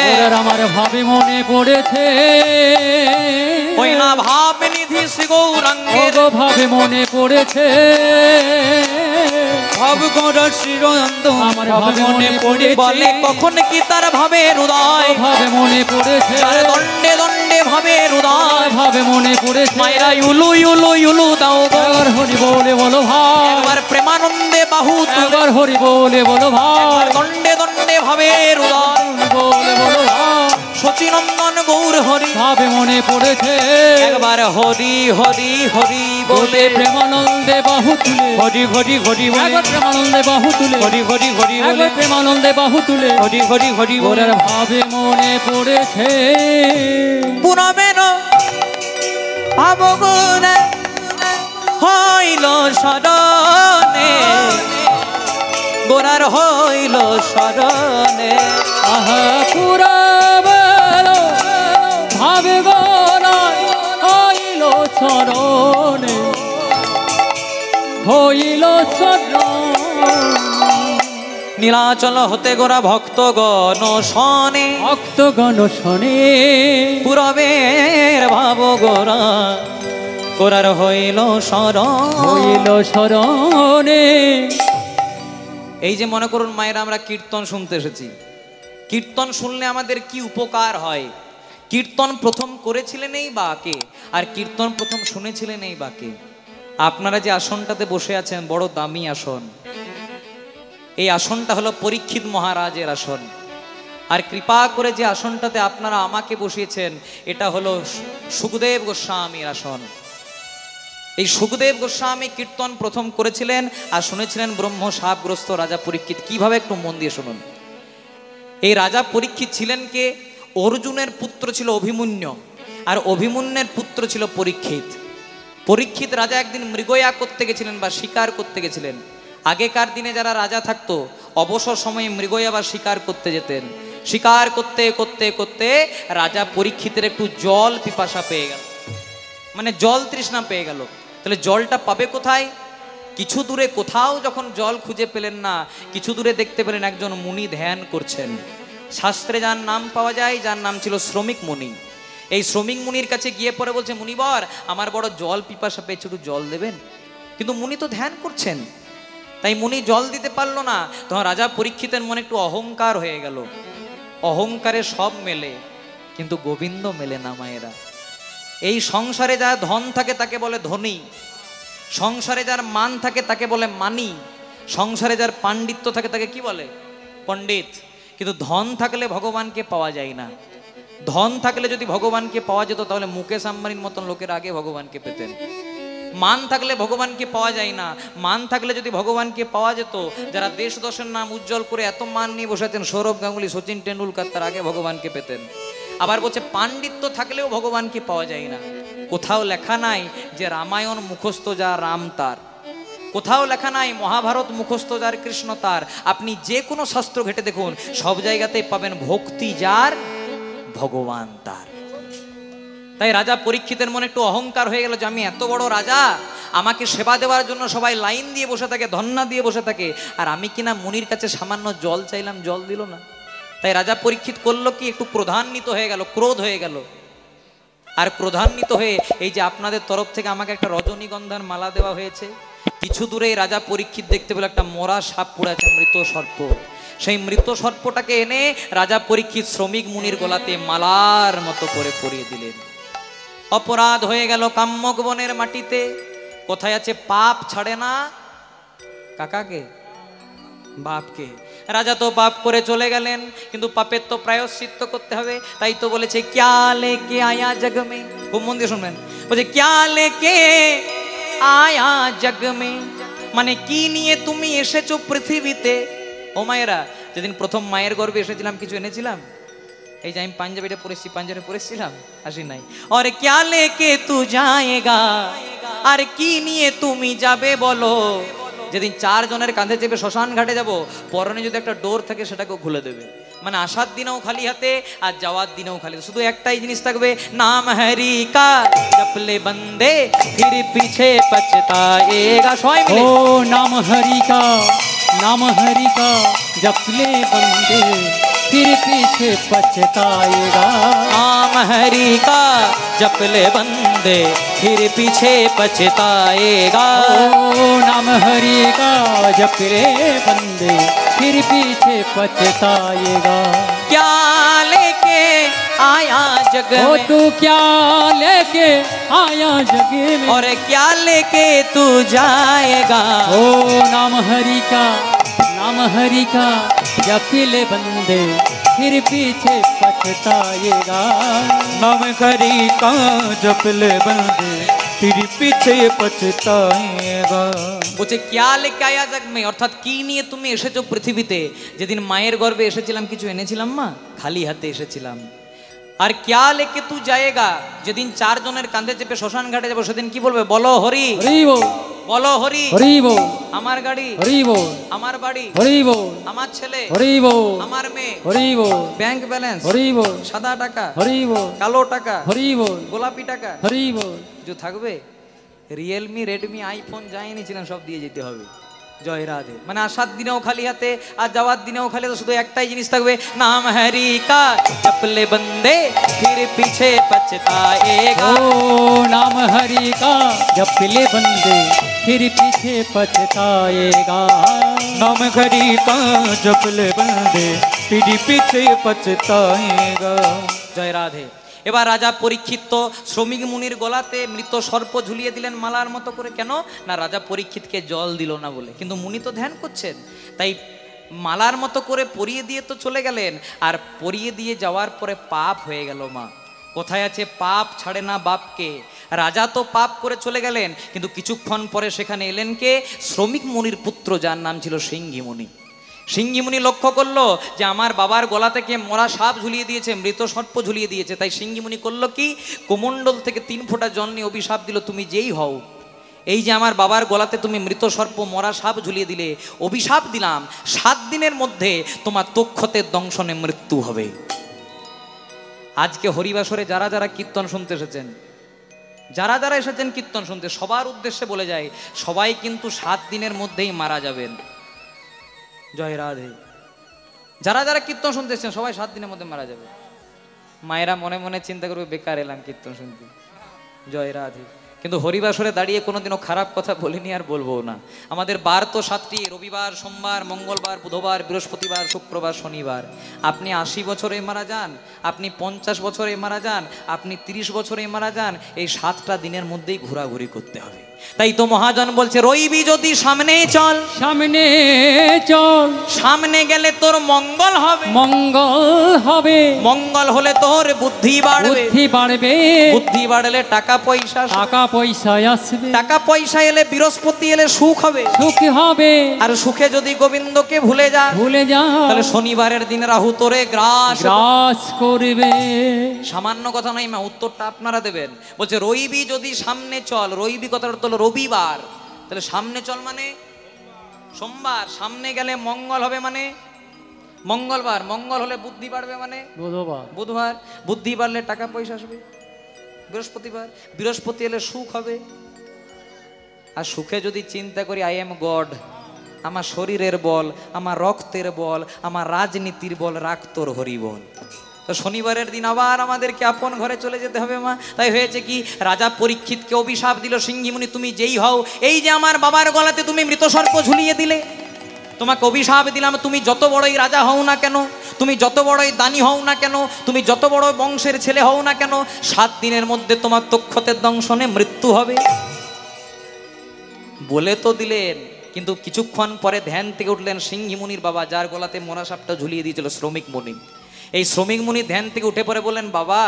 গোরার আমার ভাবে মনে পড়েছে ওই না ভাব নিধি শ্রী গৌরাঙ্গের ভাবে মনে পড়েছে ভাব গোরা শ্রীরন্ত আমার ভাবে মনে পড়েছে বলে কখন কি তার ভাবের উদয় ভাবে মনে পড়েছে তার দণ্ডে দণ্ডে ভাবের উদয় ভাবে মনে পড়েছে মায়েরা ইউলু ইউলু ইউলু দাও গো একবার হরি বলে বলো ভাই একবার প্রেমানন্দে বাহু তুলে একবার হরি বলে বলো ভাই একবার দণ্ডে দণ্ডে ভাবের উদয় বলে বলো ভাই শচীনন্দন গৌর হরি ভাবে মনে পড়েছে একবার হরি হরি হরি বলে প্রেমানন্দে বাহু তুলে হরি হরি হরি বলে একবার প্রেমানন্দে বাহু তুলে হরি হরি হরি বলে একবার প্রেমানন্দে বাহু তুলে হরি হরি হরি বলে গোরার ভাবে মনে পড়েছে পুরবের ভাবগুণে হইল শরণে গোরার হইল শরণে আহা পুরা বেলো ভাবে গোরার হইল চরণে হইল চরণ নীলাচল হতে গোরা ভক্তগণ শনে ভক্তগণ শোনে পুরবের ভাব গোরা গোরার হইল শরণ হইল শরণে। এই যে মনে করুন মায়েরা আমরা কীর্তন শুনতে এসেছি কীর্তন শুনলে আমাদের কি উপকার হয় কীর্তন প্রথম করেছিলেন এই বাকে আর কীর্তন প্রথম শুনেছিলেন এই বাকে আপনারা যে আসনটাতে বসে আছেন বড় দামি আসন এই আসনটা হলো পরীক্ষিত মহারাজের আসন আর কৃপা করে যে আসনটাতে আপনারা আমাকে বসিয়েছেন এটা হলো সুখদেব গোস্বামীর আসন এই সুখদেব গোস্বামী কীর্তন প্রথম করেছিলেন আর শুনেছিলেন ব্রহ্ম শাপগ্রস্ত রাজা পরীক্ষিত কিভাবে একটু মন দিয়ে শুনুন এই রাজা পরীক্ষিত ছিলেন কে অর্জুনের পুত্র ছিল অভিমন্যু আর অভিমন্যুর পুত্র ছিল পরীক্ষিত পরীক্ষিত রাজা একদিন মৃগয়া করতে গেছিলেন বা শিকার করতে গেছিলেন আগেকার দিনে যারা রাজা থাকতো অবসর সময়ে মৃগয়া বা শিকার করতে যেতেন শিকার করতে করতে করতে রাজা পরীক্ষিতের একটু জল পিপাসা পেয়ে গেল মানে জল তৃষ্ণা পেয়ে গেল তাহলে জলটা পাবে কোথায় কিছু দূরে কোথাও যখন জল খুঁজে পেলেন না কিছু দূরে দেখতে পেলেন একজন মুনি ধ্যান করছেন শাস্ত্রে যার নাম পাওয়া যায় যার নাম ছিল শ্রমিক মুনি এই শ্রমিক মুনির কাছে গিয়ে পরে বলছে মুনিবর আমার বড় জল পিপাসা পেয়েছে একটু জল দেবেন কিন্তু মুনি তো ধ্যান করছেন তাই মুনি জল দিতে পারলো না তখন রাজা পরীক্ষিতের মনে একটু অহংকার হয়ে গেল অহংকারে সব মেলে কিন্তু গোবিন্দ মেলে না মায়েরা এই সংসারে যার ধন থাকে তাকে বলে ধনী সংসারে যার মান থাকে তাকে বলে মানি সংসারে যার পাণ্ডিত্য থাকে তাকে কি বলে পণ্ডিত কিন্তু ধন থাকলে ভগবানকে পাওয়া যায় না ধন থাকলে যদি ভগবানকে পাওয়া যেত তাহলে মুকেশ আম্বানির মতন লোকের আগে ভগবানকে পেতেন। মান থাকলে ভগবানকে পাওয়া যায় না, মান থাকলে যদি ভগবানকে পাওয়া যেত, যারা দেশ দশের নাম উজ্জ্বল করে এত মান নিয়ে বসেছেন সৌরভ গাঙ্গুলি, সচিন টেন্ডুলকার, তার আগে ভগবানকে পেতেন। আবার বলছে পাণ্ডিত্য থাকলেও ভগবানকে পাওয়া যায় না। কোথাও লেখা নাই যে রামায়ণ মুখস্থ যা রাম তার, কোথাও লেখা নাই মহাভারত মুখস্থ যার কৃষ্ণ তার। আপনি যে কোনো শাস্ত্র ঘেটে দেখুন, সব জায়গাতেই পাবেন ভক্তি যার ভগবান তার। তাই রাজা পরীক্ষিতের মনে একটু অহংকার হয়ে গেল যে আমি এত বড় রাজা, আমাকে সেবা দেওয়ার জন্য সবাই লাইন দিয়ে বসে থাকে, ধন্না দিয়ে বসে থাকে, আর আমি কিনা মুনির কাছে সামান্য জল চাইলাম, জল দিল না। তাই রাজা পরীক্ষিত করলো কি, একটু ক্রোধান্বিত হয়ে গেল, ক্রোধ হয়ে গেল। আর ক্রোধান্বিত হয়ে এই যে আপনাদের তরফ থেকে আমাকে একটা রজনীগন্ধার মালা দেওয়া হয়েছে, কিছু দূরেই রাজা পরীক্ষিত দেখতে পেল একটা মরা সাপ পড়ে আছে, মৃত সর্প। সেই মৃত সর্পটাকে এনে রাজা পরীক্ষিত শ্রমিক মুনির গলাতে মালার মতো করে পরিয়ে দিলেন। অপরাধ হয়ে গেল কাম্যক বনের মাটিতে। কোথায় আছে পাপ ছাড়ে না কাকাকে, বাপকে। রাজা তো পাপ করে চলে গেলেন, কিন্তু পাপের তো প্রায়শ্চিত্ত করতে হবে। তাই তো বলেছে ক্যা লেকে আয়া জগ মে, খুব মন দিয়ে শুনবেন, বলছে ক্যা লেকে আয়া জগ মে, মানে কি নিয়ে তুমি এসেছো পৃথিবীতে। ও মায়েরা, যেদিন প্রথম মায়ের গর্ভে এসেছিলাম কিছু এনেছিলাম? এই যে আমি পাঞ্জাবিটা পরেছি, পাঞ্জাবে পরেছিলাম, আসি নাই। আর ক্যা লেকে তু যায়েগা, আর কি নিয়ে তুমি যাবে বলো। যেদিন 4 জনের কাঁধে চেপে শ্মশান ঘাটে যাব, পরনে যদি একটা ডোর থাকে সেটাকেও খুলে দেবে। মানে আসার দিনেও খালি হাতে আর যাওয়ার দিনেও খালি, শুধু একটাই জিনিস থাকবে, নাম হরি কা জপলে বন্দে ফির পিছে পছতায়েগা। সবাই মিলে ও নাম হরি কা, নাম হরি কা জপলে বন্দে फिर पीछे पछताएगा। नाम हरि का जपले बंदे फिर पीछे पछताएगा। ओ नाम हरि का जपले बंदे फिर पीछे पछताएगा। क्या लेके आया जग ओ में, तू क्या लेके आया जग में, और क्या लेके तू जाएगा। ओ नाम हरि का, नाम हरि का जपले बंदे फिर पीछे पछताएगा। नाम हरि का जपले बंदे फिर पीछे पछताएगा। বলছে ক্যা লেকে আয়া জগ মে, অর্থাৎ কি নিয়ে তুমি এসেছো পৃথিবীতে। যেদিন মায়ের গর্ভে এসেছিলাম কিছু এনেছিলাম মা, খালি হাতে এসেছিলাম। আর ক্যা লেকে তু যায়েগা, যেদিন 4 জনের কাঁধে চেপে শ্মশান ঘাটে যাবো সেদিন কি বলবে, বলো হরি, হরি বল, বলো হরি, হরি বল, আমার গাড়ি, হরি বল, আমার বাড়ি, হরি বল, আমার ছেলে, হরি বল, আমার মেয়ে, হরি বল, ব্যাংক ব্যালেন্স, হরি বল, সাদা টাকা, হরি বল, কালো টাকা, হরি বল, গোলাপি টাকা, হরি বল। যে থাকবে রিয়েলমি, রেডমি, আইফোন যা এনেছিলেন সব দিয়ে যেতে হবে। জয় রাধে। মানে আসার দিনেও খালি হাতে আর যাওয়ার দিনেও খালি হাতে, শুধু একটাই জিনিস থাকবে, নাম হরি কা জপলে বন্দে ফির পিছে পছতায়েগা। ओ नाम हरि का जपले बंदे फिर पीछे पछताएगा। नाम हरि का जपले बंदे फिर पीछे पछताएगा। জয় রাধে। এবার রাজা পরীক্ষিত তো শ্রমিক মুনির গলাতে মৃত সর্প ঝুলিয়ে দিলেন মালার মতো করে। কেন না, রাজা পরীক্ষিতকে জল দিল না বলে। কিন্তু মুনি তো ধ্যান করছেন, তাই মালার মতো করে পরিয়ে দিয়ে তো চলে গেলেন। আর পরিয়ে দিয়ে যাওয়ার পরে পাপ হয়ে গেল মা। কোথায় আছে পাপ ছাড়ে না বাপকে। রাজা তো পাপ করে চলে গেলেন, কিন্তু কিছুক্ষণ পরে সেখানে এলেন কে, শ্রমিক মুনির পুত্র, যার নাম ছিল সিংহী মুনি। সিংহী মুনি লক্ষ্য করলো যে আমার বাবার গলা থেকে মরা সাপ ঝুলিয়ে দিয়েছে, মৃত সর্প ঝুলিয়ে দিয়েছে। তাই সিংহী মুনি করলো কি, কোমণ্ডল থেকে 3 ফোঁটা জল নিয়ে অভিশাপ দিল, তুমি যেই হও, এই যে আমার বাবার গলাতে তুমি মৃত সর্প মরা সাপ ঝুলিয়ে দিলে, অভিশাপ দিলাম 7 দিনের মধ্যে তোমার তক্ষতের দংশনে মৃত্যু হবে। আজকে হরিবাসরে যারা যারা কীর্তন শুনতে এসেছেন, যারা যারা এসেছেন কীর্তন শুনতে, সবার উদ্দেশ্যে বলে যায়, সবাই কিন্তু 7 দিনের মধ্যেই মারা যাবেন। জয় রাধে। যারা যারা কীর্তন শুনতে এসেছেন সবাই 7 দিনের মধ্যে মারা যাবে। মায়েরা মনে মনে চিন্তা করবে, বেকার এলাম কীর্তন শুনতে। জয় রাধে। কিন্তু হরিবাসরে দাঁড়িয়ে কোনোদিনও খারাপ কথা বলিনি, আর বলবো না। আমাদের বার তো 7টি, রবিবার, সোমবার, মঙ্গলবার, বুধবার, বৃহস্পতিবার, শুক্রবার, শনিবার। আপনি 80 বছরে মারা যান, আপনি 50 বছরে মারা যান, আপনি 30 বছরে মারা যান, এই 7টা দিনের মধ্যেই ঘোরাঘুরি করতে হবে। তাই তো মহাজন বলছে, রইবি যদি সামনে চল, সামনে চল, সামনে গেলে তোর মঙ্গল হবে, মঙ্গল হবে, মঙ্গল হলে তোর বুদ্ধি বুদ্ধি বাড়বে, বুদ্ধি বাড়বে, বুদ্ধি বাড়লে টাকা পয়সা আসবে, টাকা পয়সা আসবে, টাকা পয়সা এলে বৃহস্পতি এলে সুখ হবে, সুখ হবে। আর সুখে যদি গোবিন্দকে ভুলে যা, ভুলে যা, তাহলে শনিবারের দিন রাহু তোরে গ্রাস গ্রাস করবে। সামান্য কথা নয় মা, উত্তরটা আপনারা দেবেন। বলছে রবি যদি সামনে চল, রবি কথাটা তো হলো রবিবার, তাহলে সামনে চল মানে সোমবার, সামনে গেলে মঙ্গল হবে মানে মঙ্গলবার, মঙ্গল হলে বুদ্ধি বাড়বে মানে বুধবার, বুধবার, বুদ্ধি বাড়লে টাকা পয়সা আসবে বৃহস্পতিবার, বৃহস্পতি এলে সুখ হবে। আর সুখে যদি চিন্তা করি আই এম গড, আমার শরীরের বল, আমার রক্তের বল, আমার রাজনীতির বল, রাখ তোর হরিবল। তো শনিবারের দিন আবার আমাদেরকে আপন ঘরে চলে যেতে হবে মা। তাই হয়েছে কি, রাজা পরীক্ষিতকে অভিশাপ দিল, সিংহীমুনি তুমি যেই হও, এই যে আমার বাবার গলাতে তুমি মৃত সর্প ঝুলিয়ে দিলে, তোমাকে অভিশাপ দিলাম, তুমি যত বড়ই রাজা হও না কেন, তুমি যত বড়ই দানি হও না কেন, তুমি যত বড় বংশের ছেলে হও না কেন, 7 দিনের মধ্যে তোমার তক্ষতের দংশনে মৃত্যু হবে। বলে তো দিলেন, কিন্তু কিছুক্ষণ পরে ধ্যান থেকে উঠলেন সিংহীমুনির বাবা, যার গলাতে মোনা সাপটা ঝুলিয়ে দিয়েছিল শ্রমিক মুনি। এই শ্রমিক মুনি ধ্যান থেকে উঠে পড়ে বললেন, বাবা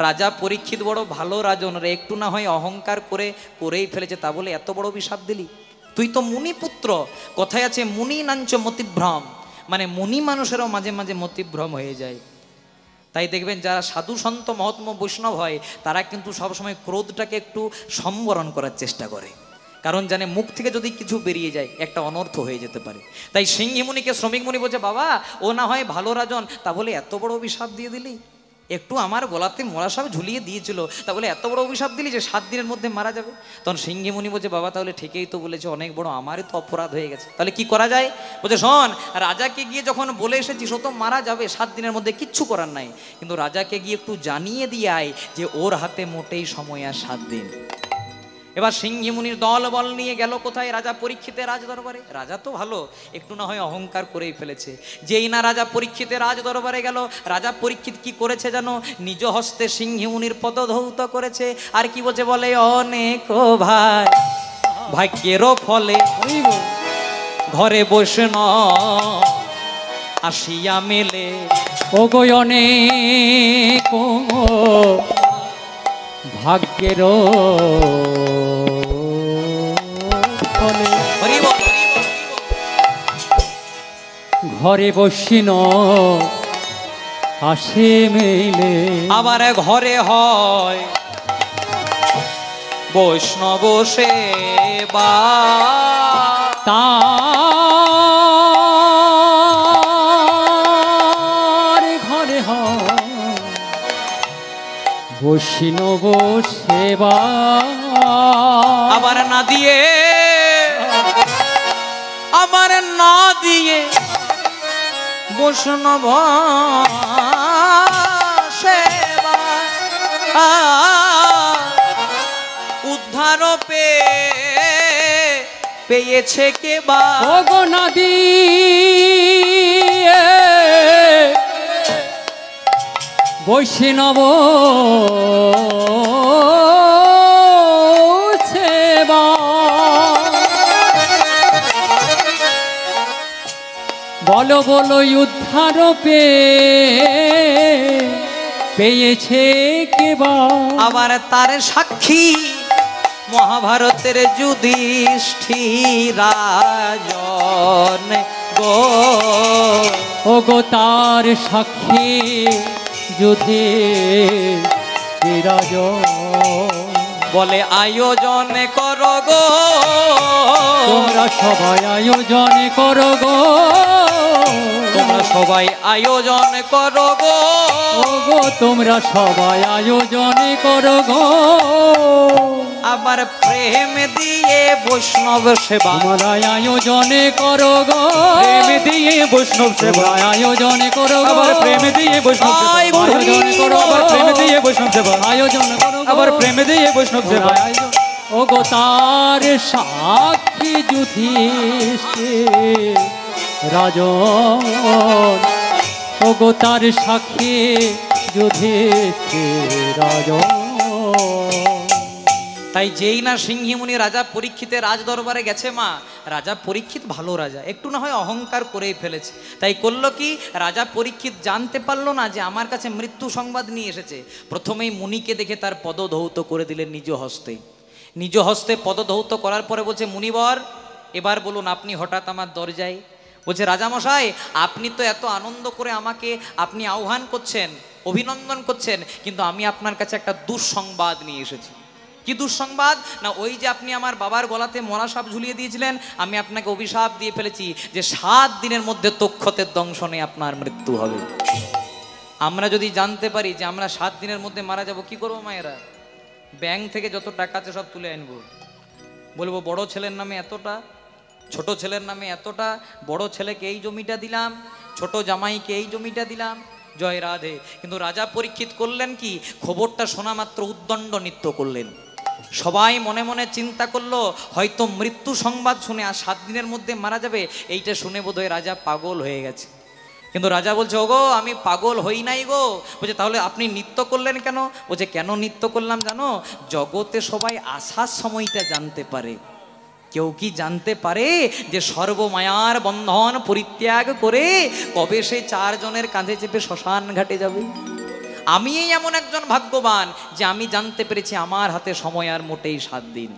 রাজা পরীক্ষিত বড় ভালো রাজন রে, একটু না হয় অহংকার করেই ফেলেছে, তা বলে এত বড় অভিশাপ দিলি? তুই তো মুনি পুত্র, কথায় আছে মুনি নাঞ্চ মতিভ্রম, মানে মুনি মানুষেরও মাঝে মাঝে মতিভ্রম হয়ে যায়। তাই দেখবেন যারা সাধু সন্ত মহাত্ম বৈষ্ণব হয়, তারা কিন্তু সবসময় ক্রোধটাকে একটু সম্বরণ করার চেষ্টা করে, কারণ জানে মুখ থেকে যদি কিছু বেরিয়ে যায় একটা অনর্থ হয়ে যেতে পারে। তাই সিংহীমুনিকে শ্রমিক মুনি বলছে, বাবা ও না হয় ভালো রাজন, তা বলে এত বড় অভিশাপ দিয়ে দিলি? একটু আমার গলাতে মোড়া সাপ ঝুলিয়ে দিয়েছিল, তা বলে এত বড় অভিশাপ দিলি যে 7 দিনের মধ্যে মারা যাবে? তখন সিংহীমুনি বলছে, বাবা তাহলে ঠিকই তো বলেছে, অনেক বড় আমারই তো অপরাধ হয়ে গেছে, তাহলে কি করা যায়? বলছে শোন, রাজাকে গিয়ে যখন বলে এসেছিস ও তো মারা যাবে, 7 দিনের মধ্যে কিচ্ছু করার নাই, কিন্তু রাজাকে গিয়ে একটু জানিয়ে দিয়ে আয় যে ওর হাতে মোটেই সময় আর 7 দিন। এবার সিংহীমুনির দল বল নিয়ে গেল কোথায়? রাজা পরীক্ষিতের রাজ দরবারে। রাজা তো ভালো, একটু না হয় অহংকার করেই ফেলেছে। যেই না রাজা পরীক্ষিতের রাজ দরবারে গেল, রাজা পরীক্ষিত কি করেছে জানো? নিজ হস্তে সিংহীমুনির পদধৌত করেছে, আর কি বলছে বলে, অনেক ভাই ভাগ্যেরও ফলে ঘরে বসে ন আসিয়া মেলে, ও গো অনেক ভাগ্যেরও ফলে ঘরে বসিন আসে মেলে। আবার ঘরে হয় বৈষ্ণব সেবা, তার ঘরে হয় বৈষ্ণব সেবা। আবার না দিয়ে, আবার না দিয়ে বৈষ্ণব সেবা, উদ্ধার পেয়েছে কে বা? ওগো নদী বৈষ্ণব সেবা। বলো বলো উদ্ধার পেয়েছে কে বা? আবার তার সাক্ষী মহাভারতের যুধিষ্ঠির রাজন গো, ও গো তার সাক্ষী যুধিষ্ঠির রাজন। বলে আয়োজন করো গো, তোমরা সবাই আয়োজন করো গো, তোমরা সবাই আয়োজন করো গো, ও গো তোমরা সবাই আয়োজন করো গো। আবার প্রেম দিয়ে বৈষ্ণব সেবা, তোমরা আয়োজন করো গো, প্রেম দিয়ে বৈষ্ণব সেবা, আয়োজন করো গো, আবার প্রেম দিয়ে বৈষ্ণব সেবা, আয়োজন করো, আবার প্রেম দিয়ে বৈষ্ণব সেবা, আয়োজন করো, আবার প্রেম দিয়ে বৈষ্ণব সেবা। ও গো তার সাক্ষী যুধিষ্ঠির রাজন, ও গো তার সাক্ষী যুধিষ্ঠির রাজন। তাই যেই না সিংহীমুনি রাজা পরীক্ষিতের রাজ দরবারে গেছে মা, রাজা পরীক্ষিত ভালো রাজা, একটু না হয় অহংকার করেই ফেলেছে। তাই করলো কি, রাজা পরীক্ষিত জানতে পারলো না যে আমার কাছে মৃত্যু সংবাদ নিয়ে এসেছে। প্রথমেই মুনিকে দেখে তার পদধৌত করে দিলেন নিজ হস্তে। নিজ হস্তে পদধৌত করার পরে বলছে, মুনিবর এবার বলুন আপনি হঠাৎ আমার দরজায়। বলছে, রাজামশাই আপনি তো এত আনন্দ করে আমাকে আপনি আহ্বান করছেন, অভিনন্দন করছেন, কিন্তু আমি আপনার কাছে একটা দুঃসংবাদ নিয়ে এসেছি। কি দুঃসংবাদ? না, ওই যে আপনি আমার বাবার গলাতে মরা সাপ ঝুলিয়ে দিয়েছিলেন, আমি আপনাকে অভিশাপ দিয়ে ফেলেছি যে 7 দিনের মধ্যে তক্ষতের দংশনে আপনার মৃত্যু হবে। আমরা যদি জানতে পারি যে আমরা 7 দিনের মধ্যে মারা যাব, কি করবো মায়েরা? ব্যাংক থেকে যত টাকা আছে সব তুলে আনবো, বলবো বড় ছেলের নামে এতটা, ছোট ছেলের নামে এতটা, বড় ছেলেকে এই জমিটা দিলাম, ছোট জামাইকে এই জমিটা দিলাম, জয় রাধে। কিন্তু রাজা পরীক্ষিত করলেন কি, খবরটা শোনা মাত্র উদ্দণ্ড নৃত্য করলেন। সবাই মনে মনে চিন্তা করলো হয়তো মৃত্যু সংবাদ শুনে আর 7 দিনের মধ্যে মারা যাবে, এইটা শুনে বোধহয় রাজা পাগল হয়ে গেছে। কিন্তু রাজা বলছে, ওগো আমি পাগল হই নাই গো। বলছে, তাহলে আপনি নৃত্য করলেন কেন? বলছে, কেন নৃত্য করলাম জানো? জগতে সবাই আসার সময়টা জানতে পারে, কেউ কি জানতে পারে যে সর্বমায়ার বন্ধন পরিত্যাগ করে কবে সে 4 জনের কাঁধে চেপে শ্মশান ঘাটে যাবে? আমি এমন একজন ভাগ্যবান যে আমি জানতে পেরেছি আমার হাতে সময় আর মোটেই 7 দিন।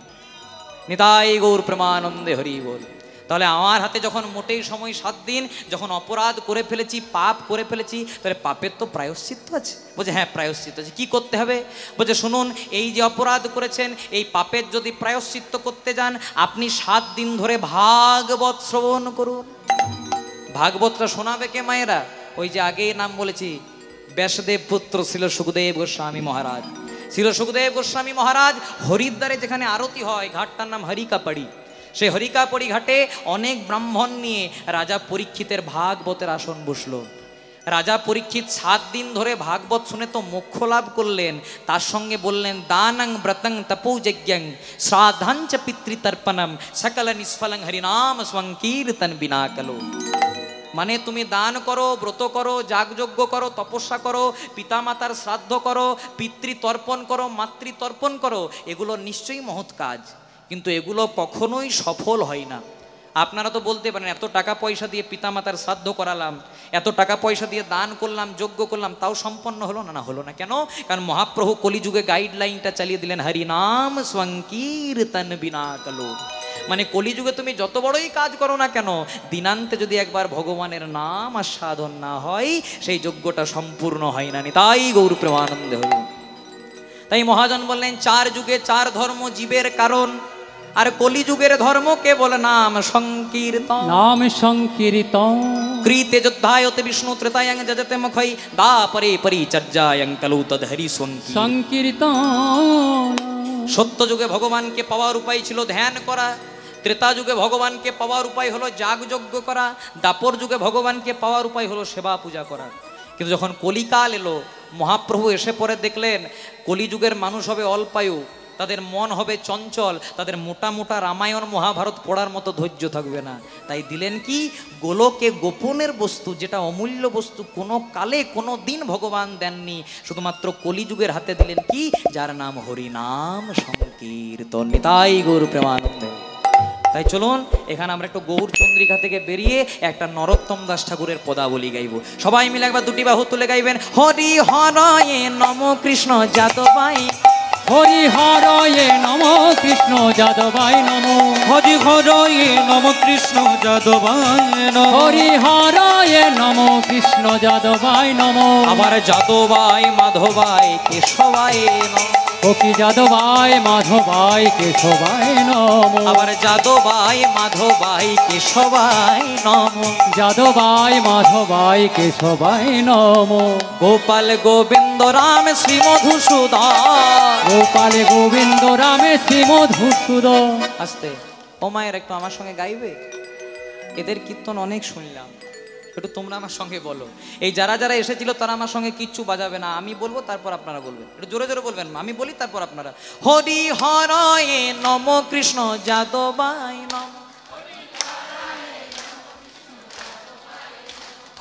নিতাই গৌর প্রেমানন্দে হরি বল। তাহলে আমার হাতে যখন মোটেই সময় 7 দিন, যখন অপরাধ করে ফেলেছি, পাপ করে ফেলেছি, তাহলে পাপের তো প্রায়শ্চিত্ত আছে। বলছে, হ্যাঁ প্রায়শ্চিত্ত আছে। কি করতে হবে? বলছে, শুনুন, এই যে অপরাধ করেছেন, এই পাপের যদি প্রায়শ্চিত্ত করতে যান, আপনি 7 দিন ধরে ভাগবত শ্রবণ করুন। ভাগবতটা শোনাবে কে মায়েরা? ওই যে আগে নাম বলেছি, ব্যাসদেব পুত্র ছিল সুখদেব গোস্বামী মহারাজ। ছিল সুখদেব গোস্বামী মহারাজ হরিদ্বারে যেখানে আরতি হয়, ঘাটটার নাম হরিকাপাড়ি। সেই হরিকাপাড়ি ঘাটে অনেক ব্রাহ্মণ নিয়ে রাজা পরীক্ষিতের ভাগবতের আসন বসলো। রাজা পরীক্ষিত 7 দিন ধরে ভাগবত শুনে তো মোক্ষ লাভ করলেন, তার সঙ্গে বললেন, দানং ব্রতং তপোযজ্ঞং শ্রাদ্ধাঞ্চ পিতৃতর্পণম সকল নিষ্ফলং হরিনাম সংকীর্তন বিনা কলো। মানে তুমি দান করো, ব্রত করো, যাগযজ্ঞ করো, তপস্যা করো, পিতামাতার শ্রাদ্ধ করো, পিতৃতর্পণ করো, মাতৃতর্পণ করো, এগুলো নিশ্চয়ই মহৎ কাজ, কিন্তু এগুলো কখনোই সফল হয় না। আপনারা তো বলতে পারেন, এত টাকা পয়সা দিয়ে পিতামাতার শ্রাদ্ধ করালাম, এত টাকা পয়সা দিয়ে দান করলাম, যজ্ঞ করলাম, তাও সম্পন্ন হলো না। না, হলো না কেন? কারণ মহাপ্রভু কলিযুগে গাইডলাইনটা চালিয়ে দিলেন, হরি নাম সংকীর্তন বিনা কলো। মানে কলিযুগে তুমি যত বড়ই কাজ করো না কেন, দিনান্তে যদি একবার ভগবানের নাম আর সাধন না হয়, সেই যজ্ঞটা সম্পূর্ণ হয় না। তাই গৌর প্রেমানন্দে হল। তাই মহাজন বললেন, 4 যুগে 4 ধর্ম জীবের কারণ, আর কলিযুগের ধর্ম কেবল নাম সংকীর্তন। নাম সংকীর্তন। কৃতে যুদ্ধায়তে বিষ্ণু ত্রেতায়ং যজতে মুখৈ দাপরে পরিচর্যায়ং কলু তদ্হরি সংকীর্তন। সত্য যুগে ভগবানকে পাওয়ার উপায় ছিল ধ্যান করা, ত্রেতা যুগে ভগবানকে পাওয়ার উপায় হলো যাগযজ্ঞ করা, দাপর যুগে ভগবানকে পাওয়ার উপায় হলো সেবা পূজা করা। কিন্তু যখন কলিকাল এলো, মহাপ্রভু এসে পরে দেখলেন কলিযুগের মানুষ হবে অল্পায়ু, তাদের মন হবে চঞ্চল, তাদের মোটা মোটা রামায়ণ মহাভারত পড়ার মতো ধৈর্য থাকবে না। তাই দিলেন কি, গোলকে গোপনের বস্তু, যেটা অমূল্য বস্তু, কোনো কালে কোনো দিন ভগবান দেননি, শুধুমাত্র কলিযুগের হাতে দিলেন কি, যার নাম হরিনাম সংকীর্তন। তাই গৌর প্রেমানন্দে। তাই চলুন এখানে আমরা একটু গৌর চন্দ্রিকা থেকে বেরিয়ে একটা নরোত্তম দাস ঠাকুরের পদাবলী গাইব। সবাই মিলে একবার 2টি বাহু তুলে গাইবেন, হরি হরয়ে নম কৃষ্ণ যাদবাই, হরি হরয়ে নম কৃষ্ণ যাদবাই নম, হরি হরয়ে নম কৃষ্ণ যাদবায় নম, হরি হরয়ে নম কৃষ্ণ যাদবাই নম। আমার যাদবাই মাধবাই কেশবাই নম, ওকি যাদবাই মাধবাই কেশবাই নম, আবার যাদবাই মাধবাই কেশবাই নম, যাদবাই মাধবাই কেশবাই নম। গোপাল গোবিন্দ রাম শ্রী মধুসূদন, গোপালে গোবিন্দ রামে শ্রী মধুসূদন। আস্তে ও মায়ের একটু আমার সঙ্গে গাইবে, এদের কীর্তন অনেক শুনলাম, একটু তোমরা আমার সঙ্গে বলো। এই যারা যারা এসেছিল তারা আমার সঙ্গে কিচ্ছু বাজাবে না, আমি বলবো তারপর আপনারা বলবেন, একটু জোরে জোরে বলবেন, আমি বলি তারপর আপনারা। হরি হরয়ে নম কৃষ্ণ যাদবাই নম,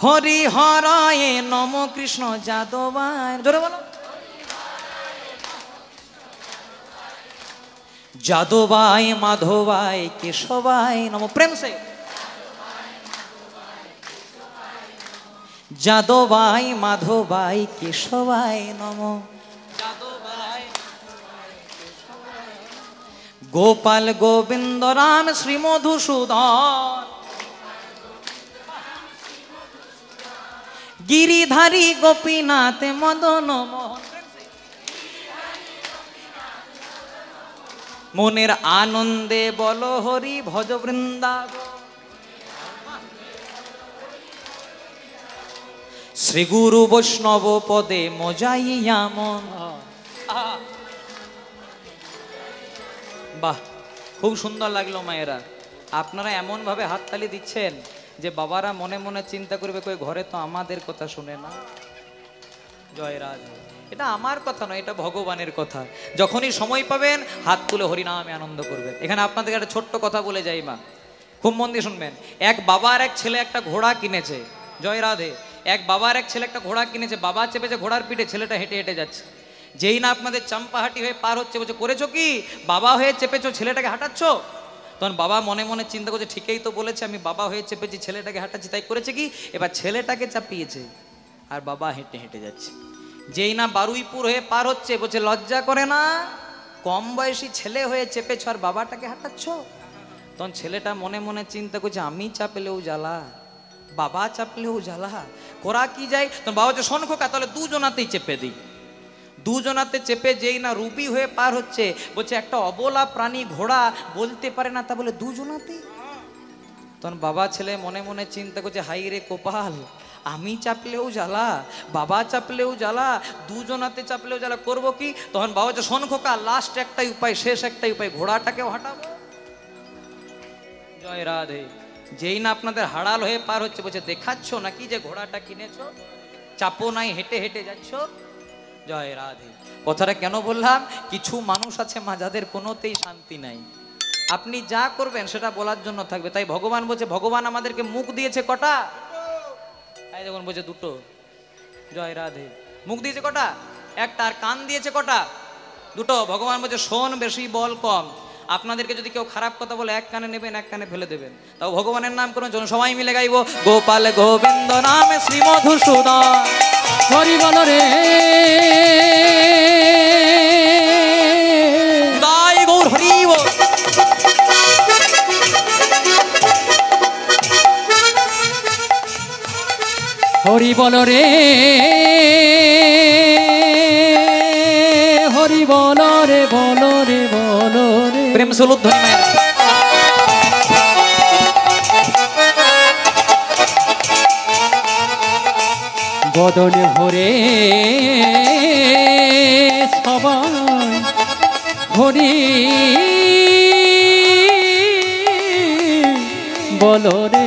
হরি হরয়ে নম কৃষ্ণ যাদবাই, জোরে বলো। যাদবাই মাধবাই কেশবাই নম, প্রেম সে যাদবাই মাধবাই কেশবাই নম, গোপাল গোবিন্দ রাম শ্রী মধুসূদন, গিরিধারী গোপীনাথ মদন মোহন, মনের আনন্দে বল হরি ভজ বৃন্দাবন, শ্রী গুরু বৈষ্ণব পদে মজাইয়া মন। বাহ, খুব সুন্দর লাগলো মায়েরা। আপনারা এমন ভাবে হাততালি দিচ্ছেন যে বাবারা মনে মনে চিন্তা করবে কই ঘরে তো আমাদের কথা শুনে না। জয় রাধে। এটা আমার কথা নয়, এটা ভগবানের কথা। যখনই সময় পাবেন হাত তুলে হরিনামে আনন্দ করবেন। এখানে আপনাদেরকে একটা ছোট্ট কথা বলে যাই মা, খুব মন দিয়ে শুনবেন। এক বাবা আর এক ছেলে একটা ঘোড়া কিনেছে। জয় রাধে। এক বাবা আর এক ছেলে একটা ঘোড়া কিনেছে। বাবা চেপেছে ঘোড়ার পিঠে, ছেলেটা হেঁটে হেঁটে যাচ্ছে। যেই না আপনাদের চাম্পাহাটি হয়ে পার হচ্ছে, বলছে করেছো কি? বাবা হয়ে চেপেছো, ছেলেটাকে হাঁটাচ্ছ? তখন বাবা মনে মনে চিন্তা করছে, ঠিকই তো বলেছে, আমি বাবা হয়ে চেপেছি, ছেলেটাকে হাঁটাচ্ছি, তাই করেছে কি? এবার ছেলেটাকে চাপিয়েছে আর বাবা হেঁটে হেঁটে যাচ্ছে। যেই না বারুইপুর হয়ে পার হচ্ছে, বলছে লজ্জা করে না? কম বয়সী ছেলে হয়ে চেপেছ আর বাবাটাকে হাঁটাচ্ছ? তখন ছেলেটা মনে মনে চিন্তা করছে, আমি চাপলেও জ্বালা, বাবা চাপলেও জ্বালা, করা কি যায়? তখন বাবা হচ্ছে শোন খোকা, তাহলে দুজনাতেই চেপে দিই। দুজনাতে চেপে যেই না রুবি হয়ে পার হচ্ছে, বলছে একটা অবলা প্রাণী ঘোড়া বলতে পারে না, তা বলে দুজনাতেই। তখন বাবা ছেলে মনে মনে চিন্তা করছে, হাই রে কপাল, আমি চাপলেও জ্বালা, বাবা চাপলেও জ্বালা, দুজনাতে চাপলেও জ্বালা, করবো কি? তখন বাবা হচ্ছে শোন খোকা, লাস্ট একটাই উপায়, শেষ একটাই উপায়, ঘোড়াটাকেও হাঁটাবো। জয় রাধে। যেই না আপনাদের হাড়াল হয়ে পার হচ্ছে, বলছে দেখাচ্ছ নাকি যে ঘোড়াটা কিনেছো, চাপো নাই, হেঁটে হেঁটে যাচ্ছ। জয় রাধে। কথাটা কেন বললাম? কিছু মানুষ আছে মা, যাদের কোনোতেই শান্তি নাই। আপনি যা করবেন সেটা বলার জন্য থাকবে। তাই ভগবান বলছে, ভগবান আমাদেরকে মুখ দিয়েছে কটা? তাই যখন বলছে দুটো। জয় রাধে। মুখ দিয়েছে কটা? একটা। আর কান দিয়েছে কটা? দুটো। ভগবান বলছে শোন বেশি, বল কম। আপনাদেরকে যদি কেউ খারাপ কথা বলে, এক কানে নেবেন, এক কানে ফেলে দেবেন। তাও ভগবানের নাম করুন, চলুন সবাই মিলে গাইবো, গোপাল গোবিন্দ নামে শ্রী মধুসূদন, হরি বল রে, গাই গৌর হরি বল। হরি বল রে, হরি বল রে, বল রে, বল রে। প্রেম সুলুধ্বনি মায়েরা। বদনে ভরে সবাই হরি বল রে,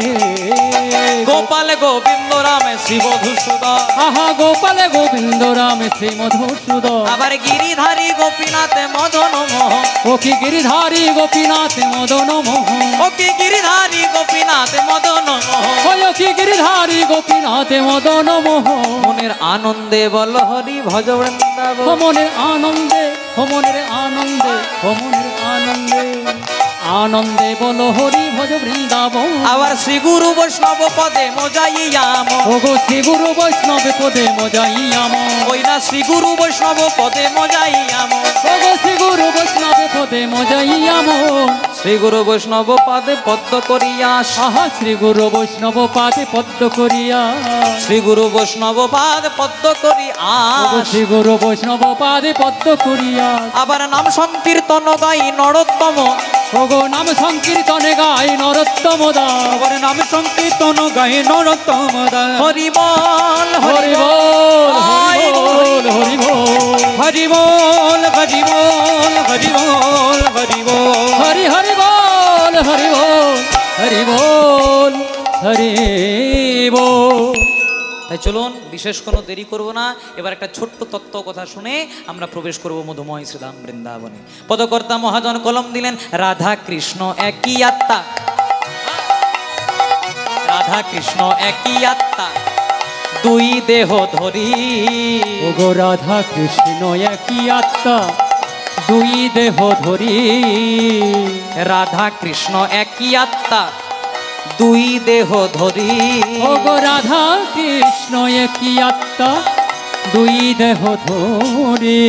গোপাল গোবিন্দ রামে শ্রী মধুসূদন, আহা গোপাল গোবিন্দ রাম শ্রী মধুসূদন। আবার গিরিধারী গোপীনাথ মদন মোহন, ও কি গিরিধারী গোপীনাথ মদন মোহন, ও কি গিরিধারী গোপীনাথ মদন মোহন, ও কি গিরিধারী গোপীনাথ মদন মোহন। মনের আনন্দে বল হরি ভজ বৃন্দাবন, মনের আনন্দে, মনের আনন্দে, মনের আনন্দে, আনন্দে বল হরি ভজ বৃন্দাবন। আবার শ্রী গুরু বৈষ্ণব পদে মজাইয়াম, ও গো শ্রী গুরু বৈষ্ণব পদে মজাইয়াম, ওই না শ্রী গুরু বৈষ্ণব পদে মজাইয়াম, ও গো শ্রী গুরু বৈষ্ণব পদে মজাইয়াম। শ্রী গুরু বৈষ্ণব পাদে পদ্ম করিয়া, আহা শ্রী গুরু বৈষ্ণব পাদে পদ্ম করিয়া, শ্রী গুরু বৈষ্ণব পাদ পদ্ম করিয়া, ও গো শ্রী গুরু বৈষ্ণব পাদে পদ্ম করিয়া। আবার নাম সংকীর্তন গাই নরোত্তম, ও গো নাম সংকীর্তনে গাই নরোত্তম দাস, আবার নাম সংকীর্তন গায়ে নরোত্তম দাস। হরি বল হরি বল, হরি বল, হরি বল, হরি বল, হরি বল, হরি বল, হরি বল। হরি হরি বল, হরি বল, হরি বল, হরি বল। তাই চলুন বিশেষ কোনো দেরি করব না, এবার একটা ছোট্ট তত্ত্ব কথা শুনে আমরা প্রবেশ করব মধুময় শ্রীধাম বৃন্দাবনে। পদকর্তা মহাজন কলম দিলেন, রাধা কৃষ্ণ একই আত্মা, রাধা কৃষ্ণ একই আত্মা, দুই দেহ ধরি, ও গো রাধা কৃষ্ণ একই আত্মা, দুই দেহ ধরি। রাধা কৃষ্ণ একই আত্মা দুই দেহ ধরি। ওগো রাধা কৃষ্ণ একই আত্মা দুই দেহ ধরি।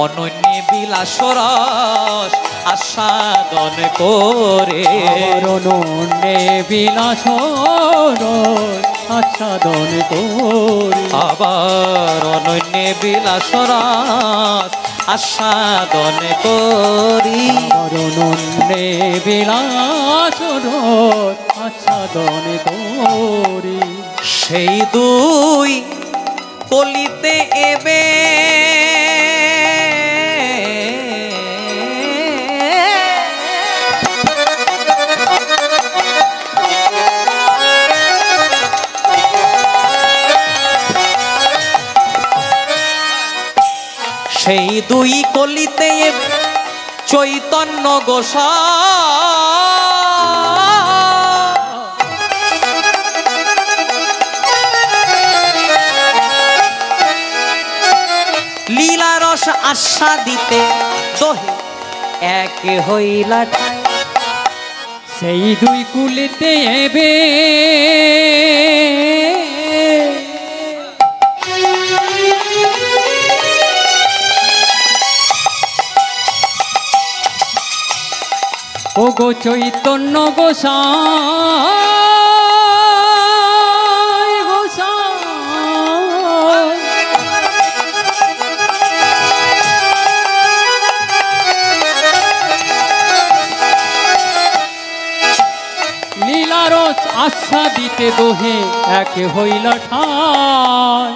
অনন্য বিলাস রস আস্বাদন করে। অনন্যে বিলাস আচ্ছাদন করি। আবার অনন্য বিলাস রস আস্বাদন করি। অনন্যে বিলাস আচ্ছাদন করি। সেই দুই কলিতে এবে সেই দুই কলিতে চৈতন্য গোসাই লীলা রস আস্বাদিতে দোহে এক হইলা ঠাই। সেই দুই কুলিতে এবে ওগো চৈতন্য গোসাই গোসাই লীলারস আস্বাদিতে দোহে এক হইল ঠাই।